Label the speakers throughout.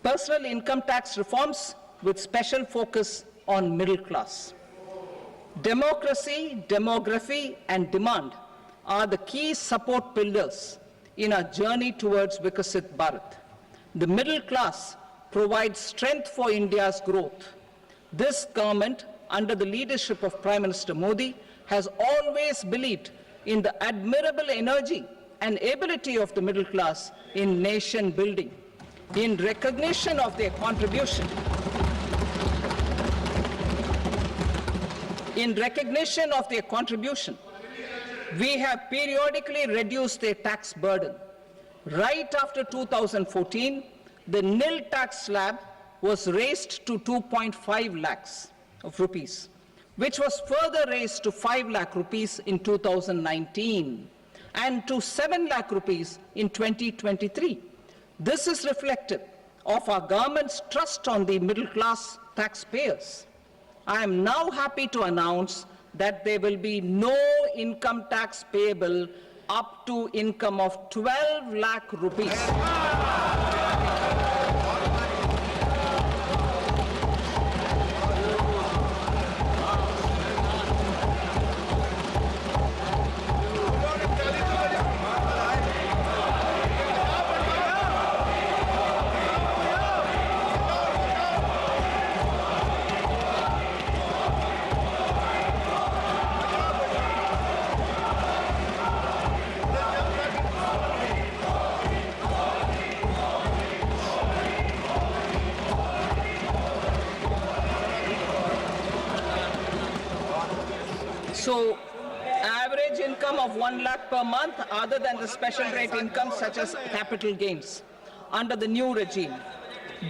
Speaker 1: Personal income tax reforms with special focus on middle class. Democracy, demography, and demand are the key support pillars in our journey towards Vikasit Bharat. The middle class provides strength for India's growth. This government, under the leadership of Prime Minister Modi, has always believed in the admirable energy and ability of the middle class in nation building. In recognition of their contribution, we have periodically reduced their tax burden. Right after 2014, the nil tax slab was raised to 2.5 lakhs of rupees, which was further raised to 5 lakh rupees in 2019 and to 7 lakh rupees in 2023. This is reflective of our government's trust on the middle class taxpayers. I am now happy to announce that there will be no income tax payable up to income of 12 lakh rupees. So, average income of 1 lakh per month, other than the special rate income such as capital gains, under the new regime.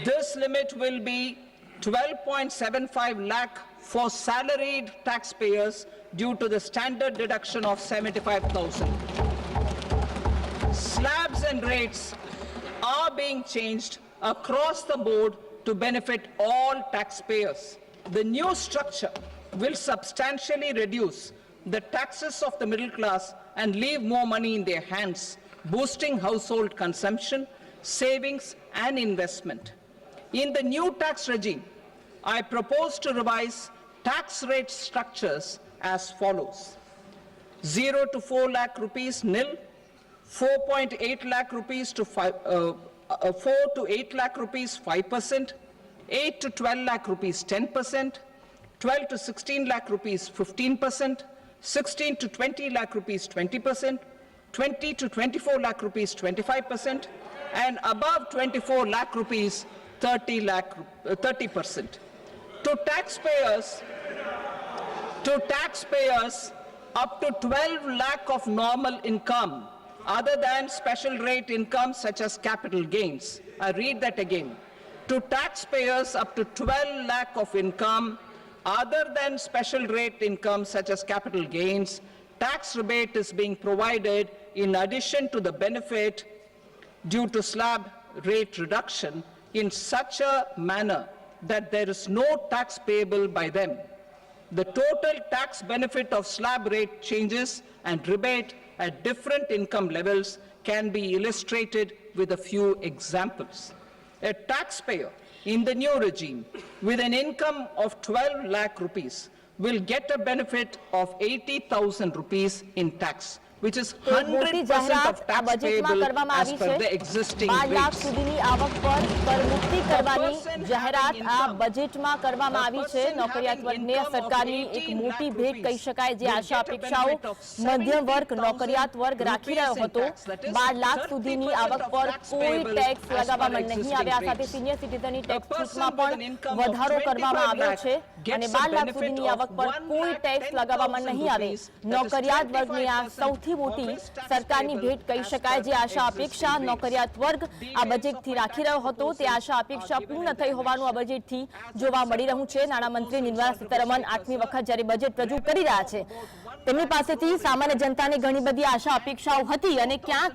Speaker 1: This limit will be 12.75 lakh for salaried taxpayers due to the standard deduction of 75,000. Slabs and rates are being changed across the board to benefit all taxpayers. The new structure will substantially reduce the taxes of the middle class and leave more money in their hands, boosting household consumption, savings, and investment. In the new tax regime, I propose to revise tax rate structures as follows: 0 to 4 lakh rupees nil, 4.8 lakh rupees to 4 to 8 lakh rupees 5%, 8 to 12 lakh rupees 10%, 12 to 16 lakh rupees 15%, 16 to 20 lakh rupees 20%, 20 to 24 lakh rupees 25%, and above 24 lakh rupees 30%. To taxpayers up to 12 lakh of normal income, other than special rate income such as capital gains. I read that again. To taxpayers up to 12 lakh of income, other than special rate income such as capital gains, tax rebate is being provided in addition to the benefit due to slab rate reduction in such a manner that there is no tax payable by them. The total tax benefit of slab rate changes and rebate at different income levels can be illustrated with a few examples. A taxpayer in the new regime with an income of 12 lakh rupees will get a benefit of 80,000 rupees in tax, which is 100% of tax payable as per the existing rates.
Speaker 2: 12 lakh સુધીની આવક પર કરમુક્તિ કરવાની જાહેરાત આ બજેટમાં કરવામાં આવી છે. નોકરિયાત વર્ગને સરકારની એક મોટી ભેટ કહી શકાય, જે આશા અપેક્ષાઓ મધ્યમ વર્ગ, નોકરિયાત વર્ગ રાખી રહ્યો હતો. 12 લાખ સુધીની આવક પર કોઈ ટેક્સ લગાવવામાં નહીં આવે. આ સાથે સિનિયર સિટીઝનની ટેક્સ છૂટમાં પણ વધારો કરવામાં આવ્યો છે અને 12 લાખ સુધીની આવક પર કોઈ ટેક્સ લગાવવામાં નહીં આવે. નોકરિયાત વર્ગની આ સૌથી મોટી સરકારની ભેટ કહી શકાય, જે આશા અપેક્ષા નોકરિયાત વર્ગ આ બજેટથી રાખી રહ્યો હતો. તે આશા અપેક્ષા પૂર્ણ થઈ હોવાનું આ બજેટથી જોવા મળી રહ્યું છે. નાણામંત્રી નિર્મલા સીતારમણ 8મી વખત જ્યારે બજેટ રજૂ કરી રહ્યા છે, તેમની પાસેથી સામાન્ય જનતાને ઘણી બધી આશા અપેક્ષાઓ હતી અને ક્યાંક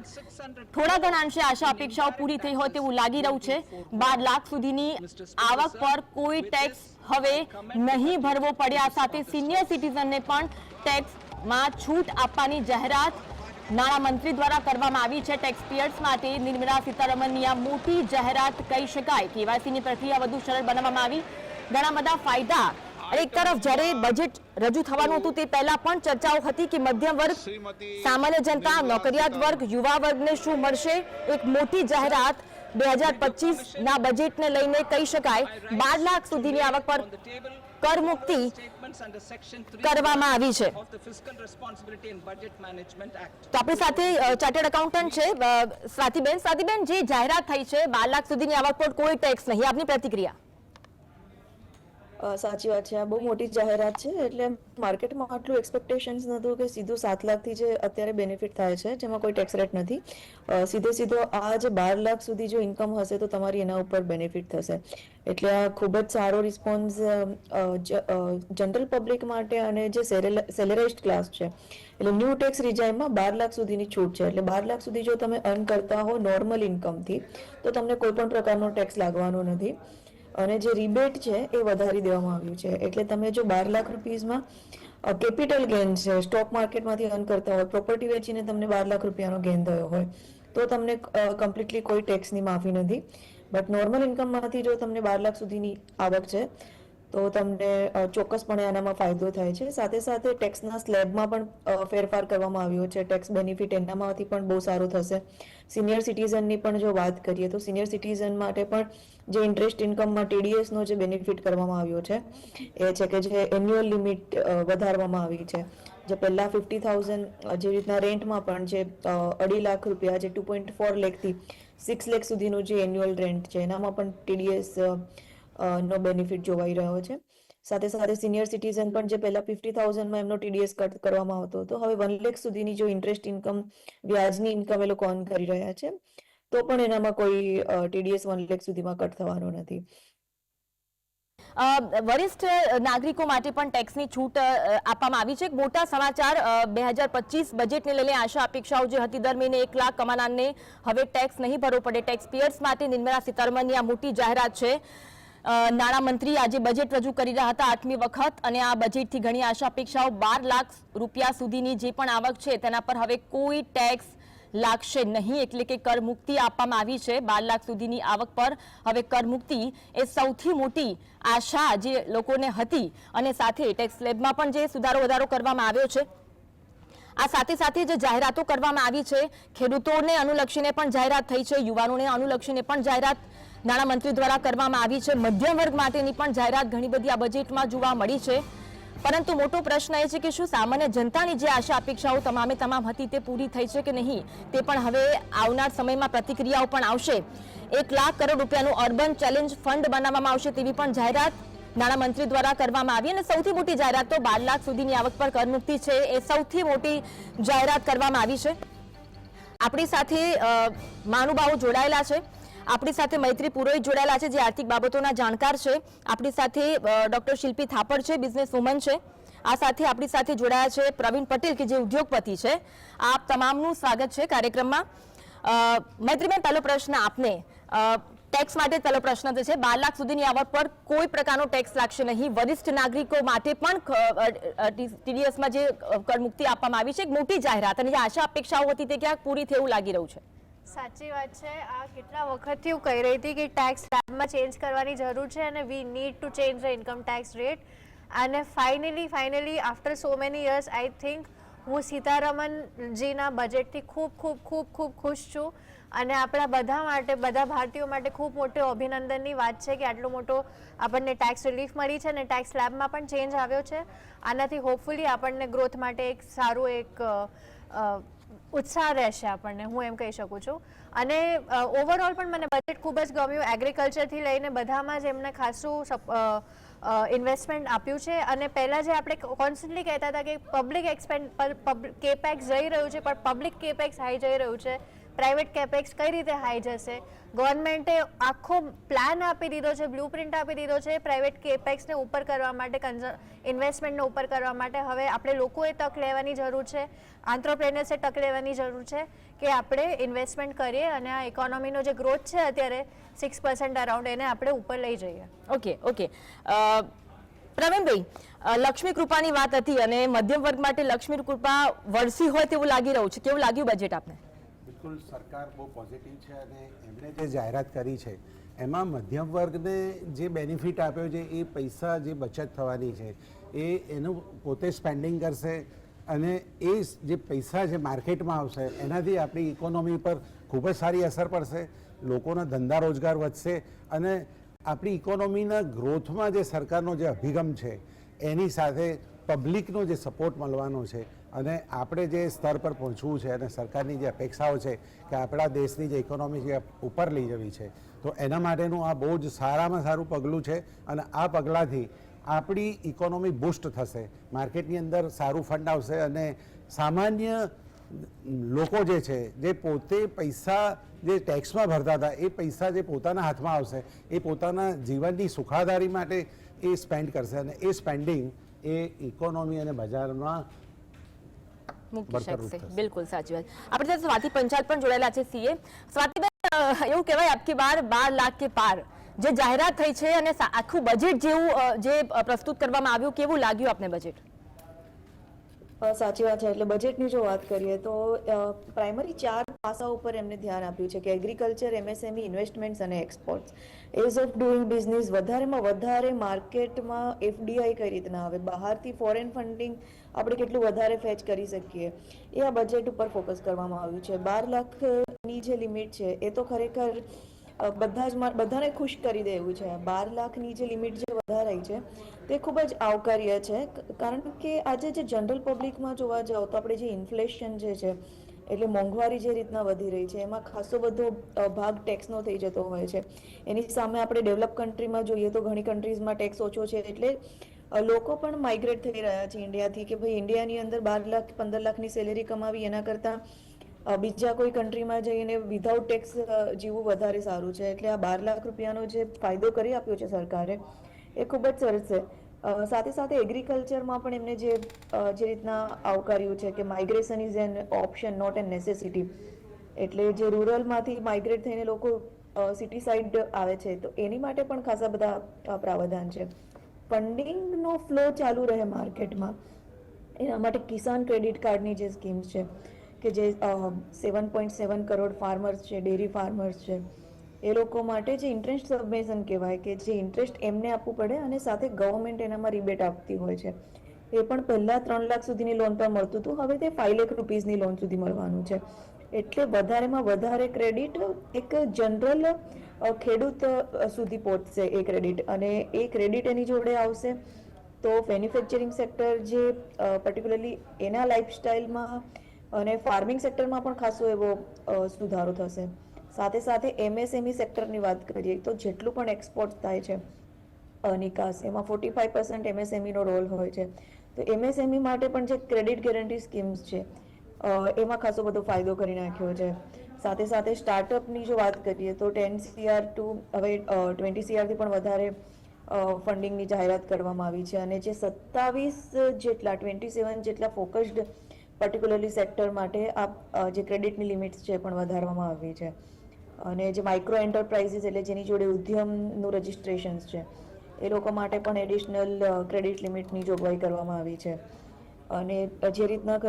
Speaker 2: થોડા ઘણા અંશે આશા અપેક્ષાઓ પૂરી થઈ હોય તેવું લાગી રહ્યું છે. 12 લાખ સુધીની આવક પર કોઈ ટેક્સ હવે નહીં ભરવો પડે. આ સાથે સિનિયર સિટીઝનને પણ ટેક્સ માં છૂટ આપવાની જાહેરાત નાણામંત્રી દ્વારા કરવામાં આવી છે ટેક્સપેયર્સ માટે નિર્મલા સીતારમણની આ મોટી જાહેરાત કહી શકાય. કેવાયસીની પ્રક્રિયા વધુ સરળ બનાવવામાં આવી, ઘણા બધા ફાયદા. અને એક તરફ જ્યારે બજેટ રજૂ થવાનું હતું તે પહેલા પણ ચર્ચાઓ હતી કે મધ્યમ વર્ગ, સામાન્ય જનતા, નોકરિયાત વર્ગ, યુવા વર્ગને શું મળશે. એક મોટી જાહેરાત 2025 ના બજેટને લઈને કહી શકાય 12 લાખ સુધીની આવક પર કર મુક્તિ કરવામાં આવી છે. તો આપણી સાથે ચાર્ટર્ડ એકાઉન્ટન્ટ છે સ્વાતિબેન. સ્વાતિબેન, જે જાહેરાત થઈ છે 12 લાખ સુધીની આવક પર કોઈ ટેક્સ નહીં, આપની પ્રતિક્રિયા?
Speaker 3: સાચી વાત છે, આ બહુ મોટી જાહેરાત છે. એટલે માર્કેટમાં આટલું એક્સપેક્ટેશન્સ નહોતું કે સીધું 7 લાખથી જે અત્યારે બેનિફિટ થાય છે જેમાં કોઈ ટેક્સ રેટ નથી, સીધો આ જે 12 લાખ સુધી જો ઇન્કમ હશે તો તમારી એના ઉપર બેનિફિટ થશે. એટલે આ ખૂબ જ સારો રિસ્પોન્સ જનરલ પબ્લિક માટે અને જે સેલેરાઇઝ્ડ ક્લાસ છે એટલે ન્યૂ ટેક્સ રિજાઇમમાં 12 લાખ સુધીની છૂટ છે. એટલે 12 લાખ સુધી જો તમે અર્ન કરતા હો નોર્મલ ઇન્કમથી તો તમને કોઈ પણ પ્રકારનો ટેક્સ લાગવાનો નથી. અને જે રિબેટ છે એ વધારી દેવામાં આવ્યું છે. એટલે તમે જો 12 લાખ રૂપીઝમાં કેપિટલ ગેઇન છે, સ્ટોક માર્કેટમાંથી અર્ન કરતા હોય, પ્રોપર્ટી વેચીને તમને 12 લાખ રૂપિયાનો ગેઇન થયો હોય તો તમને કમ્પ્લીટલી કોઈ ટેક્સની માફી નથી. બટ નોર્મલ ઇન્કમમાંથી જો તમને 12 લાખ સુધીની આવક છે તો તમને ચોક્કસપણે આનામાં ફાયદો થાય છે. સાથે સાથે ટેક્સના સ્લેબમાં પણ ફેરફાર કરવામાં આવ્યો છે. ટેક્સ બેનિફિટ એનામાંથી પણ બહુ સારું થશે. સિનિયર સિટીઝનની પણ જો વાત કરીએ તો સિનિયર સિટીઝન માટે પણ જે ઇન્ટરેસ્ટ ઇન્કમમાં TDSનો જે બેનિફિટ કરવામાં આવ્યો છે એ છે કે જે એન્યુઅલ લિમિટ વધારવામાં આવી છે. જે પહેલા 50,000 જે રીતના રેન્ટમાં પણ જે 2.5 લાખ રૂપિયા જે 2.4 લાખથી 6 લાખ સુધીનું જે એન્યુઅલ રેન્ટ છે એનામાં પણ TDS નો બેનિફિટ જોવાઈ રહ્યો છે. સાથે સાથે સિનિયર સિટીઝન પણ જે પહેલા 50,000માં એમનો TDS કટ કરવામાં આવતો હતો હવે 1 લાખ સુધીની જો ઇન્ટરેસ્ટ ઇન્કમ, વ્યાજની ઇન્કમ એ લોકો અર્ન કરી રહ્યા છે તો પણ એનામાં કોઈ TDS 1 લાખ સુધીમાં કટ થવાનો નથી.
Speaker 2: વરિષ્ઠ નાગરિકો માટે પણ ટેક્સની છૂટ આપવામાં આવી છે. મોટા સમાચાર 2025 બજેટને લઈને આશા અપેક્ષાઓ જે હતી દર મહિને 1 લાખ કમાનારને હવે ટેક્સ નહીં ભરવો પડે. ટેક્સ પેયર્સ માટે નિર્મલા સીતારમણની આ મોટી જાહેરાત છે. નાણામંત્રી આજે બજેટ રજૂ કરી રહ્યા હતા 8મી વખત અને આ બજેટથી ઘણી આશા અપેક્ષાઓ 12 લાખ રૂપિયા સુધીની જે પણ આવક છે તેના પર હવે કોઈ ટેક્સ લાગશે નહીં, એટલે કે કર મુક્તિ આપવામાં આવી છે. 12 લાખ સુધીની આવક પર હવે કર મુક્તિ એ સૌથી મોટી આશા જે લોકોને હતી. અને સાથે ટેક્સ સ્લેબમાં પણ જે સુધારો વધારો કરવામાં આવ્યો છે, આ સાથે સાથે જે જાહેરાતો કરવામાં આવી છે, ખેડૂતોને અનુલક્ષીને પણ જાહેરાત થઈ છે, યુવાનોને અનુલક્ષીને પણ જાહેરાત નાણામંત્રી દ્વારા કરવામાં આવી છે, મધ્યમ વર્ગ માટેની પણ જાહેરાત ઘણી બધી આ બજેટમાં જોવા મળી છે. પરંતુ મોટો પ્રશ્ન એ છે કે શું સામાન્ય જનતાની જે આશા અપેક્ષાઓ તમામ હતી તે પૂરી થઈ છે કે નહીં, તે પણ હવે આવનાર સમયમાં પ્રતિક્રિયાઓ પણ આવશે. 1 લાખ કરોડ રૂપિયાનું અર્બન ચેલેન્જ ફંડ બનાવવામાં આવશે તેવી પણ જાહેરાત નાણામંત્રી દ્વારા કરવામાં આવી. અને સૌથી મોટી જાહેરાત તો 12 લાખ સુધીની આવક પર કરમુક્તિ છે એ સૌથી મોટી જાહેરાત કરવામાં આવી છે. આપણી સાથે મહાનુભાવો જોડાયેલા છે. આપણી સાથે મૈત્રી પુરોહિત જોડાયેલા છે જે આર્થિક બાબતોના જાણકાર છે. આપણી સાથે ડોક્ટર શિલ્પી થાપડ છે, બિઝનેસ વુમન છે. આ સાથે આપણી સાથે જોડાયા છે પ્રવીણ પટેલ કે જે ઉદ્યોગપતિ છે. આપ તમામનું સ્વાગત છે કાર્યક્રમમાં. મૈત્રીબેન, પહેલો પ્રશ્ન આપને. ટેક્સ માટે પહેલો પ્રશ્ન છે 12 લાખ સુધીની આવક પર કોઈ પ્રકારનો ટેક્સ લાગશે નહીં. વરિષ્ઠ નાગરિકો માટે પણ TDSમાં જે કરમુક્તિ આપવામાં આવી છે એક મોટી જાહેરાત અને જે આશા અપેક્ષાઓ હતી તે ક્યાંક પૂરી થયું લાગી રહ્યું છે.
Speaker 4: સાચી વાત છે. આ કેટલા વખતથી હું કહી રહી હતી કે ટેક્સ સ્લેબમાં ચેન્જ કરવાની જરૂર છે અને we need to change the income tax rate. અને finally after so many years I think હું સીતારમણજીના બજેટથી ખૂબ ખુશ છું. અને આપણા બધા માટે, બધા ભારતીયો માટે ખૂબ મોટો અભિનંદનની વાત છે કે આટલો મોટો આપણને ટેક્સ રિલીફ મળી છે અને ટેક્સ સ્લેબમાં પણ ચેન્જ આવ્યો છે. આનાથી હોપફુલી આપણને ગ્રોથ માટે એક સારું એક ઉત્સાહ રહેશે આપણને, હું એમ કહી શકું છું. અને ઓવરઓલ પણ મને બજેટ ખૂબ જ ગમ્યું. એગ્રીકલ્ચરથી લઈને બધામાં જ એમને ખાસું ઇન્વેસ્ટમેન્ટ આપ્યું છે. અને પહેલાં જે આપણે કોન્સ્ટન્ટલી કહેતા હતા કે પબ્લિક કેપેક્સ જઈ રહ્યું છે પણ પબ્લિક કેપેક્સ હાઈ જઈ રહ્યું છે, પ્રાઇવેટ કેપેક્સ કઈ રીતે હાઈ જશે. ગવર્મેન્ટે આખો પ્લાન આપી દીધો છે, બ્લુપ્રિન્ટ આપી દીધો છે પ્રાઇવેટ કેપેક્સને ઉપર કરવા માટે, ઇન્વેસ્ટમેન્ટને ઉપર કરવા માટે. હવે આપણે લોકોએ તક લેવાની જરૂર છે, આંત્રપ્રેનર્સે તક લેવાની જરૂર છે કે આપણે ઇન્વેસ્ટમેન્ટ કરીએ અને આ ઇકોનોમીનો જે ગ્રોથ છે અત્યારે 6% અરાઉન્ડ એને આપણે ઉપર લઈ જઈએ.
Speaker 2: ઓકે. પ્રવીણભાઈ, લક્ષ્મી કૃપાની વાત હતી અને મધ્યમ વર્ગ માટે લક્ષ્મી કૃપા વરસી હોય તેવું લાગી રહ્યું છે. કેવું લાગ્યું બજેટ આપને?
Speaker 5: બિલકુલ, સરકાર બહુ પોઝિટિવ છે અને એમણે જે જાહેરાત કરી છે એમાં મધ્યમ વર્ગને જે બેનિફિટ આપ્યો છે એ પૈસા જે બચત થવાની છે એનું પોતે સ્પેન્ડિંગ કરશે અને એ જે પૈસા જે માર્કેટમાં આવશે એનાથી આપણી ઇકોનોમી પર ખૂબ જ સારી અસર પડશે, લોકોના ધંધા રોજગાર વધશે અને આપણી ઇકોનોમીના ગ્રોથમાં જે સરકારનો જે અભિગમ છે એની સાથે પબ્લિકનો જે સપોર્ટ મળવાનો છે અને આપણે જે સ્તર પર પહોંચવું છે અને સરકારની જે અપેક્ષાઓ છે કે આપણા દેશની જે ઇકોનોમી છે ઉપર લઈ જવી છે, તો એના માટેનું આ બહુ જ સારામાં સારું પગલું છે અને આ પગલાંથી આપણી ઇકોનોમી બૂસ્ટ થશે, માર્કેટની અંદર સારું ફંડ આવશે અને સામાન્ય લોકો જે છે જે પોતે પૈસા જે ટેક્સમાં ભરતા હતા એ પૈસા જે પોતાના હાથમાં આવશે એ પોતાના જીવનની સુખાદારી માટે એ સ્પેન્ડ કરશે અને એ સ્પેન્ડિંગ એ ઇકોનોમી અને બજારમાં
Speaker 2: મૂકી શકશે. બિલકુલ સાચી વાત. આપણી સાથે સ્વાતિ પંચાલ પણ જોડાયેલા છે, સીએ. સ્વાતિબેન, એવું કહેવાય આપકી બાર 12 લાખ કે પાર જે જાહેરાત થઈ છે અને આખું બજેટ જેવું જે પ્રસ્તુત કરવામાં આવ્યું, કેવું લાગ્યું આપને બજેટ?
Speaker 3: સાચી વાત છે. એટલે બજેટની જો વાત કરીએ તો પ્રાઇમરી 4 પાસાઓ ઉપર એમને ધ્યાન આપ્યું છે કે એગ્રીકલ્ચર, એમએસએમઈ, ઇન્વેસ્ટમેન્ટ્સ અને exports. As of doing business વધારેમાં વધારે માર્કેટમાં એફડીઆઈ કઈ રીતના આવે, બહારથી ફોરેન ફંડિંગ આપણે કેટલું વધારે ફેચ કરી શકીએ, એ આ બજેટ ઉપર ફોકસ કરવામાં આવ્યું છે. 12 લાખની જે લિમિટ છે એ તો ખરેખર બધાને ખુશ કરી દે એવું છે. 12 લાખની જે લિમિટ જે વધારાઈ છે તે ખૂબ જ આવકાર્ય છે, કારણ કે આજે જે જનરલ પબ્લિકમાં જોવા જાઓ તો આપણે જે ઇન્ફ્લેશન જે છે એટલે મોંઘવારી જે રીતના વધી રહી છે એમાં ખાસો બધો ભાગ ટેક્સનો થઈ જતો હોય છે. એની સામે આપણે ડેવલપ કન્ટ્રીમાં જોઈએ તો ઘણી કન્ટ્રીઝમાં ટેક્સ ઓછો છે, એટલે લોકો પણ માઇગ્રેટ થઈ રહ્યા છે ઇન્ડિયાથી કે ભાઈ ઇન્ડિયાની અંદર 12 લાખ 15 લાખની સેલેરી કમાવી એના કરતાં બીજા કોઈ કન્ટ્રીમાં જઈને વિધાઉટ ટેક્સ જીવવું વધારે સારું છે. એટલે આ 12 લાખ રૂપિયાનો જે ફાયદો કરી આપ્યો છે સરકારે એ ખૂબ જ સરસ છે. સાથે સાથે એગ્રીકલ્ચરમાં પણ એમને જે રીતના આવકાર્યું છે કે migration is an option not an necessity, એટલે જે રૂરલમાંથી માઇગ્રેટ થઈને લોકો સિટી સાઇડ આવે છે તો એની માટે પણ ખાસા બધા પ્રાવધાન છે. ફંડિંગનો ફ્લો ચાલુ રહે માર્કેટમાં એના માટે કિસાન ક્રેડિટ કાર્ડની જે સ્કીમ્સ છે કે જે 7.7 કરોડ ફાર્મર્સ છે, ડેરી ફાર્મર્સ છે, એ લોકો માટે જે ઇન્ટરેસ્ટ સબમિશન કહેવાય કે જે ઇન્ટરેસ્ટ એમને આપવું પડે અને સાથે ગવર્મેન્ટ એનામાં રિબેટ આપતી હોય છે, એ પણ પહેલા 3 લાખ સુધીની લોન પર મળતું હતું, હવે તે 5 લાખ રૂપીસની લોન સુધી મળવાનું છે. એટલે વધારેમાં વધારે ક્રેડિટ એક જનરલ ખેડૂત સુધી પહોંચશે એ ક્રેડિટ, અને એ ક્રેડિટ એની જોડે આવશે તો મેન્યુફેક્ચરિંગ સેક્ટર જે પર્ટિક્યુલરલી એના લાઈફસ્ટાઈલમાં અને ફાર્મિંગ સેક્ટરમાં પણ ખાસો એવો સુધારો થશે. સાથે સાથે એમએસએમઈ સેક્ટરની વાત કરીએ તો જેટલું પણ એક્સપોર્ટ થાય છે નિકાસ, એમાં 45% એમએસએમઈનો રોલ હોય છે. તો એમએસએમઈ માટે પણ જે ક્રેડિટ ગેરંટી સ્કીમ્સ છે એમાં ખાસો બધો ફાયદો કરી નાખ્યો છે. સાથે સાથે સ્ટાર્ટઅપની જો વાત કરીએ તો 10 CR ટુ હવે 20 CR થી પણ વધારે ફંડિંગની જાહેરાત કરવામાં આવી છે અને જે 27 જેટલા 27 જેટલા ફોકસ્ડ પર્ટિક્યુલરલી સેક્ટર માટે આ જે ક્રેડિટની લિમિટ્સ છે પણ વધારવામાં આવી છે. અને જે માઇક્રો એન્ટરપ્રાઇઝીસ એટલે જેની જોડે ઉદ્યમનું રજિસ્ટ્રેશન્સ છે એ લોકો માટે પણ એડિશનલ ક્રેડિટ લિમિટની જોગવાઈ કરવામાં આવી છે. અને જે રીતના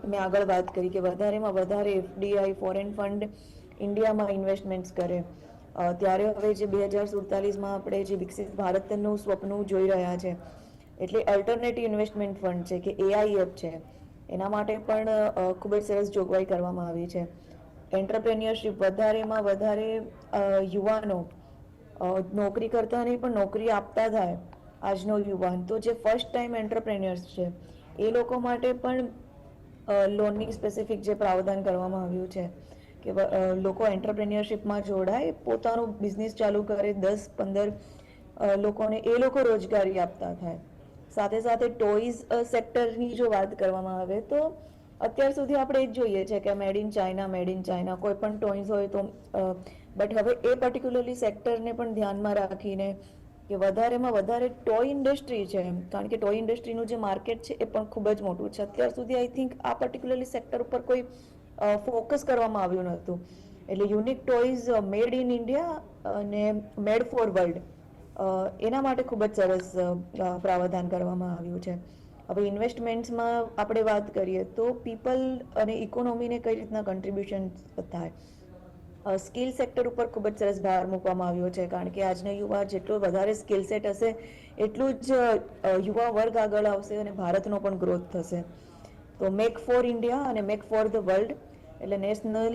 Speaker 3: મેં આગળ વાત કરી કે વધારેમાં વધારે એફડીઆઈ ફોરેન ફંડ ઇન્ડિયામાં ઇન્વેસ્ટમેન્ટ્સ કરે, ત્યારે હવે જે 2047માં આપણે જે વિકસિત ભારતનું સ્વપ્ન જોઈ રહ્યા છે એટલે અલ્ટરનેટિવ ઇન્વેસ્ટમેન્ટ ફંડ છે કે AIF છે, એના માટે પણ ખૂબ જ સરસ જોગવાઈ કરવામાં આવી છે. એન્ટરપ્રેન્યોરશિપ વધારેમાં વધારે યુવાનો નોકરી કરતા નહીં પણ નોકરી આપતા થાય આજનો યુવાન, તો જે ફર્સ્ટ ટાઈમ એન્ટરપ્રેન્યોર્સ છે એ લોકો માટે પણ લોનની સ્પેસિફિક જે પ્રાવધાન કરવામાં આવ્યું છે કે લોકો એન્ટરપ્રેન્યોરશિપમાં જોડાય, પોતાનું બિઝનેસ ચાલુ કરે, 10-15 લોકોને એ લોકો રોજગારી આપતા થાય. સાથે સાથે ટોયઝ સેક્ટરની જો વાત કરવામાં આવે તો અત્યાર સુધી આપણે એ જ જોઈએ છે કે મેડ ઇન ચાઇના કોઈ પણ ટોયઝ હોય તો, બટ હવે એ પર્ટિક્યુલરલી સેક્ટરને પણ ધ્યાનમાં રાખીને કે વધારેમાં વધારે ટોય ઇન્ડસ્ટ્રી છે, કારણ કે ટોય ઇન્ડસ્ટ્રીનું જે માર્કેટ છે એ પણ ખૂબ જ મોટું છે. અત્યાર સુધી આઈ થિંક આ પર્ટિક્યુલરલી સેક્ટર ઉપર કોઈ ફોકસ કરવામાં આવ્યું નહોતું. એટલે unique toys made in India અને મેડ ફોર વર્લ્ડ એના માટે ખૂબ જ સરસ પ્રાવધાન કરવામાં આવ્યું છે. હવે ઇન્વેસ્ટમેન્ટ્સમાં આપણે વાત કરીએ તો પીપલ અને ઇકોનોમીને કઈ રીતના કન્ટ્રીબ્યુશન થાય, સ્કિલ સેક્ટર ઉપર ખૂબ જ સરસ ભાર મૂકવામાં આવ્યો છે, કારણ કે આજના યુવા જેટલો વધારે સ્કિલ સેટ હશે એટલું જ યુવા વર્ગ આગળ આવશે અને ભારતનો પણ ગ્રોથ થશે. તો મેક ફોર ઇન્ડિયા અને મેક ફોર ધ વર્લ્ડ એટલે નેશનલ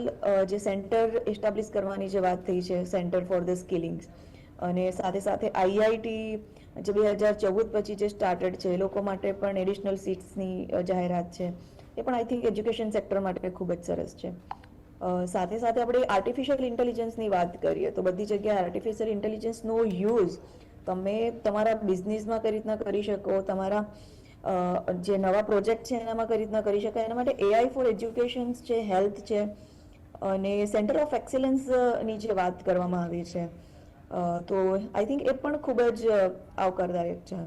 Speaker 3: જે સેન્ટર એસ્ટાબ્લિશ કરવાની જે વાત થઈ છે, સેન્ટર ફોર ધ સ્કિલિંગ્સ, અને સાથે સાથે આઈઆઈટી જે 2014 પછી જે સ્ટાર્ટેડ છે એ લોકો માટે પણ એડિશનલ સીટ્સની જાહેરાત છે. એ પણ આઈ થિંક એજ્યુકેશન સેક્ટર માટે ખૂબ જ સરસ છે. સાથે સાથે આપણે આર્ટિફિશિયલ ઇન્ટેલિજન્સની વાત કરીએ તો બધી જગ્યાએ આર્ટિફિશિયલ ઇન્ટેલિજન્સનો યુઝ તમે તમારા બિઝનેસમાં કઈ રીતના કરી શકો, તમારા જે નવા પ્રોજેક્ટ છે એનામાં કઈ રીતના કરી શકાય, એના માટે એઆઈ ફોર એજ્યુકેશન છે, હેલ્થ છે, અને સેન્ટર ઓફ એક્સેલન્સની જે વાત કરવામાં આવી છે, તો આઈ થિંક એ પણ ખૂબ જ આવકારદાયક છે.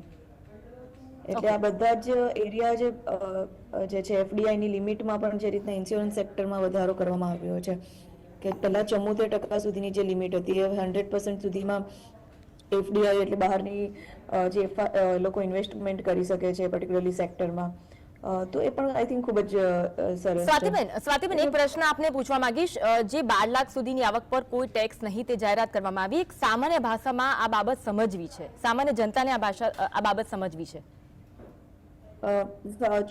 Speaker 3: એટલે આ બધા જ એરિયા જે છે એફડીઆઈની લિમિટમાં પણ જે રીતના ઇન્સ્યોરન્સ સેક્ટરમાં વધારો કરવામાં આવ્યો છે કે પહેલા 74% સુધીની જે લિમિટ હતી એ 100% સુધીમાં એફડીઆઈ એટલે બહારની જે લોકો ઇન્વેસ્ટમેન્ટ કરી શકે છે પર્ટિક્યુલરલી સેક્ટરમાં, તો એ પણ આઈ થિંક ખૂબ જ સરસ છે.
Speaker 2: સ્વાતિબેન, એક પ્રશ્ન આપને પૂછવા માંગીશ. જે 12 લાખ સુધીની આવક પર કોઈ ટેક્સ નહીં તે જાહેરાત કરવામાં આવી, એક સામાન્ય ભાષામાં આ બાબત સમજવી છે, સામાન્ય જનતાને આ બાબત સમજવી છે.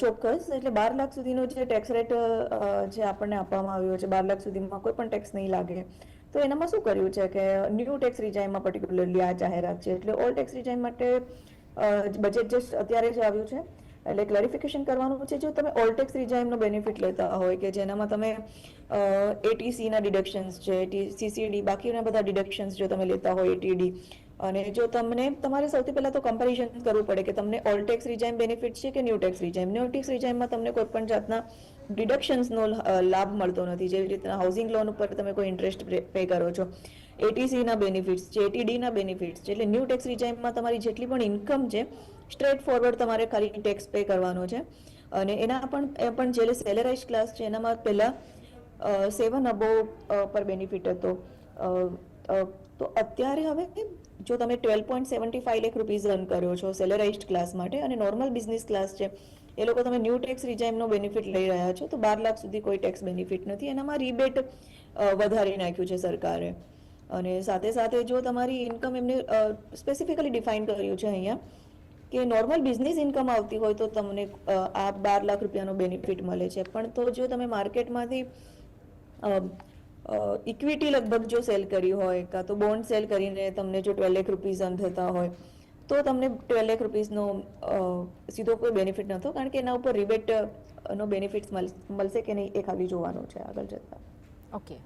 Speaker 3: ચોક્કસ, એટલે 12 લાખ સુધીનો જે ટેક્સ રેટ જે આપણને આપવામાં આવ્યો છે, 12 લાખ સુધીમાં કોઈ પણ ટેક્સ નહીં લાગે, તો એનામાં શું કર્યું છે કે ન્યૂ ટેક્સ રિજાઇમમાં પર્ટિક્યુલરલી આ જાહેરાત છે. એટલે ઓલ્ડ ટેક્સ રિજાઇમ માટે બજેટ જે અત્યારે જ આવ્યું છે એટલે ક્લેરિફિકેશન કરવાનું છે. જો તમે ઓલ્ડ ટેક્સ રિજાઇમનો બેનિફિટ લેતા હોય કે જેનામાં તમે એટીસીના ડિડક્શન્સ છે, સીસીડી, બાકીના બધા ડિડક્શન્સ જો તમે લેતા હોય, એટીડી, અને જો તમને તમારે સૌથી પહેલા તો કમ્પેરિઝન કરવું પડે કે તમને ઓલ્ડ ટેક્સ રિજાઇમ બેનિફિટ છે કે ન્યૂ ટેક્સ રિજાઇમ. ન્યૂ ટેક્સ રિજાઇમમાં તમને કોઈ પણ જાતના ડિડક્શન્સનો લાભ મળતો નથી, જેવી રીતના હાઉસિંગ લોન ઉપર તમે કોઈ ઇન્ટરેસ્ટ પે કરો છો, એટીસીના બેનિફિટ્સ છે, એટીડીના બેનિફિટ્સ છે. એટલે ન્યૂ ટેક્સ રિજાઇમમાં તમારી જેટલી પણ ઇન્કમ છે સ્ટ્રેટ ફોરવર્ડ તમારે ખાલી ટેક્સ પે કરવાનો છે. અને એના પણ જે સેલેરાઇઝ ક્લાસ છે એનામાં પહેલા 7 અબોવ પર બેનિફિટ હતો, તો અત્યારે હવે જો તમે 12.75 લાખ રૂપીઝ રન કર્યો છો સેલેરાઇઝ્ડ ક્લાસ માટે અને નોર્મલ બિઝનેસ ક્લાસ છે એ લોકો તમે ન્યૂ ટેક્સ રિજાઇમનો બેનિફિટ લઈ રહ્યા છો, તો 12 લાખ સુધી કોઈ ટેક્સ બેનિફિટ નથી. એનામાં રિબેટ વધારી નાખ્યું છે સરકારે. અને સાથે સાથે જો તમારી ઇન્કમ એમને સ્પેસિફિકલી ડિફાઇન કર્યું છે અહીંયા કે નોર્મલ બિઝનેસ ઇન્કમ આવતી હોય તો તમને આ 12 લાખ રૂપિયાનો બેનિફિટ મળે છે. પણ તો જો તમે માર્કેટમાંથી ઇક્વિટી લગભગ જો સેલ કરી હોય કાં તો બોન્ડ સેલ કરીને તમને જો 12 લાખ રૂપીઝ અર્ન થતા હોય તો તમને 12 લાખ રૂપીઝનો સીધો કોઈ બેનિફિટ નહોતો, કારણ કે એના ઉપર રિબેટનો બેનિફિટ મળશે કે નહીં એ ખાલી જોવાનું છે આગળ જતા.
Speaker 2: ઓકે.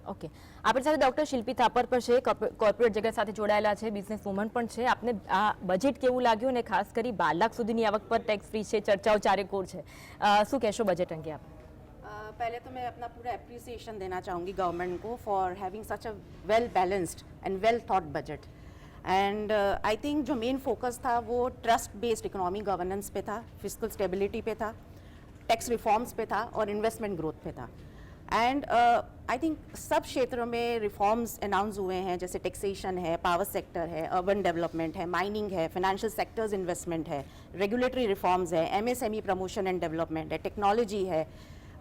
Speaker 2: આપણી સાથે ડોક્ટર શિલ્પી થાપર પર છે, કોર્પોરેટ જગત સાથે જોડાયેલા છે, બિઝનેસ વુમન પણ છે. આપને આ બજેટ કેવું લાગ્યું અને ખાસ કરી 12 લાખ સુધીની આવક પર ટેક્સ ફ્રી છે, ચર્ચાઓ ચારેકોર છે, શું કહેશો બજેટ અંગે આપ?
Speaker 6: पहले तो मैं अपना पूरा एप्रिसिएशन देना चाहूँगी गवर्नमेंट को for having such a well balanced and well thought budget. And I think जो मेन फोकस था वो ट्रस्ट बेस्ड इकोनॉमी गवर्नेंस पे था, फिस्कल स्टेबिलिटी पे था, टैक्स रिफॉर्म्स पे था और इन्वेस्टमेंट ग्रोथ पे था. एंड आई थिंक सब क्षेत्रों में रिफॉर्म्स अनाउंस हुए हैं, जैसे टैक्सेशन है, पावर सेक्टर है, अर्बन डेवलपमेंट है, माइनिंग है, फाइनेंशियल सेक्टर्स इन्वेस्टमेंट है, रेगुलेटरी रिफॉर्म्स है, एमएसएमई प्रमोशन एंड डेवलपमेंट है, टेक्नोलॉजी है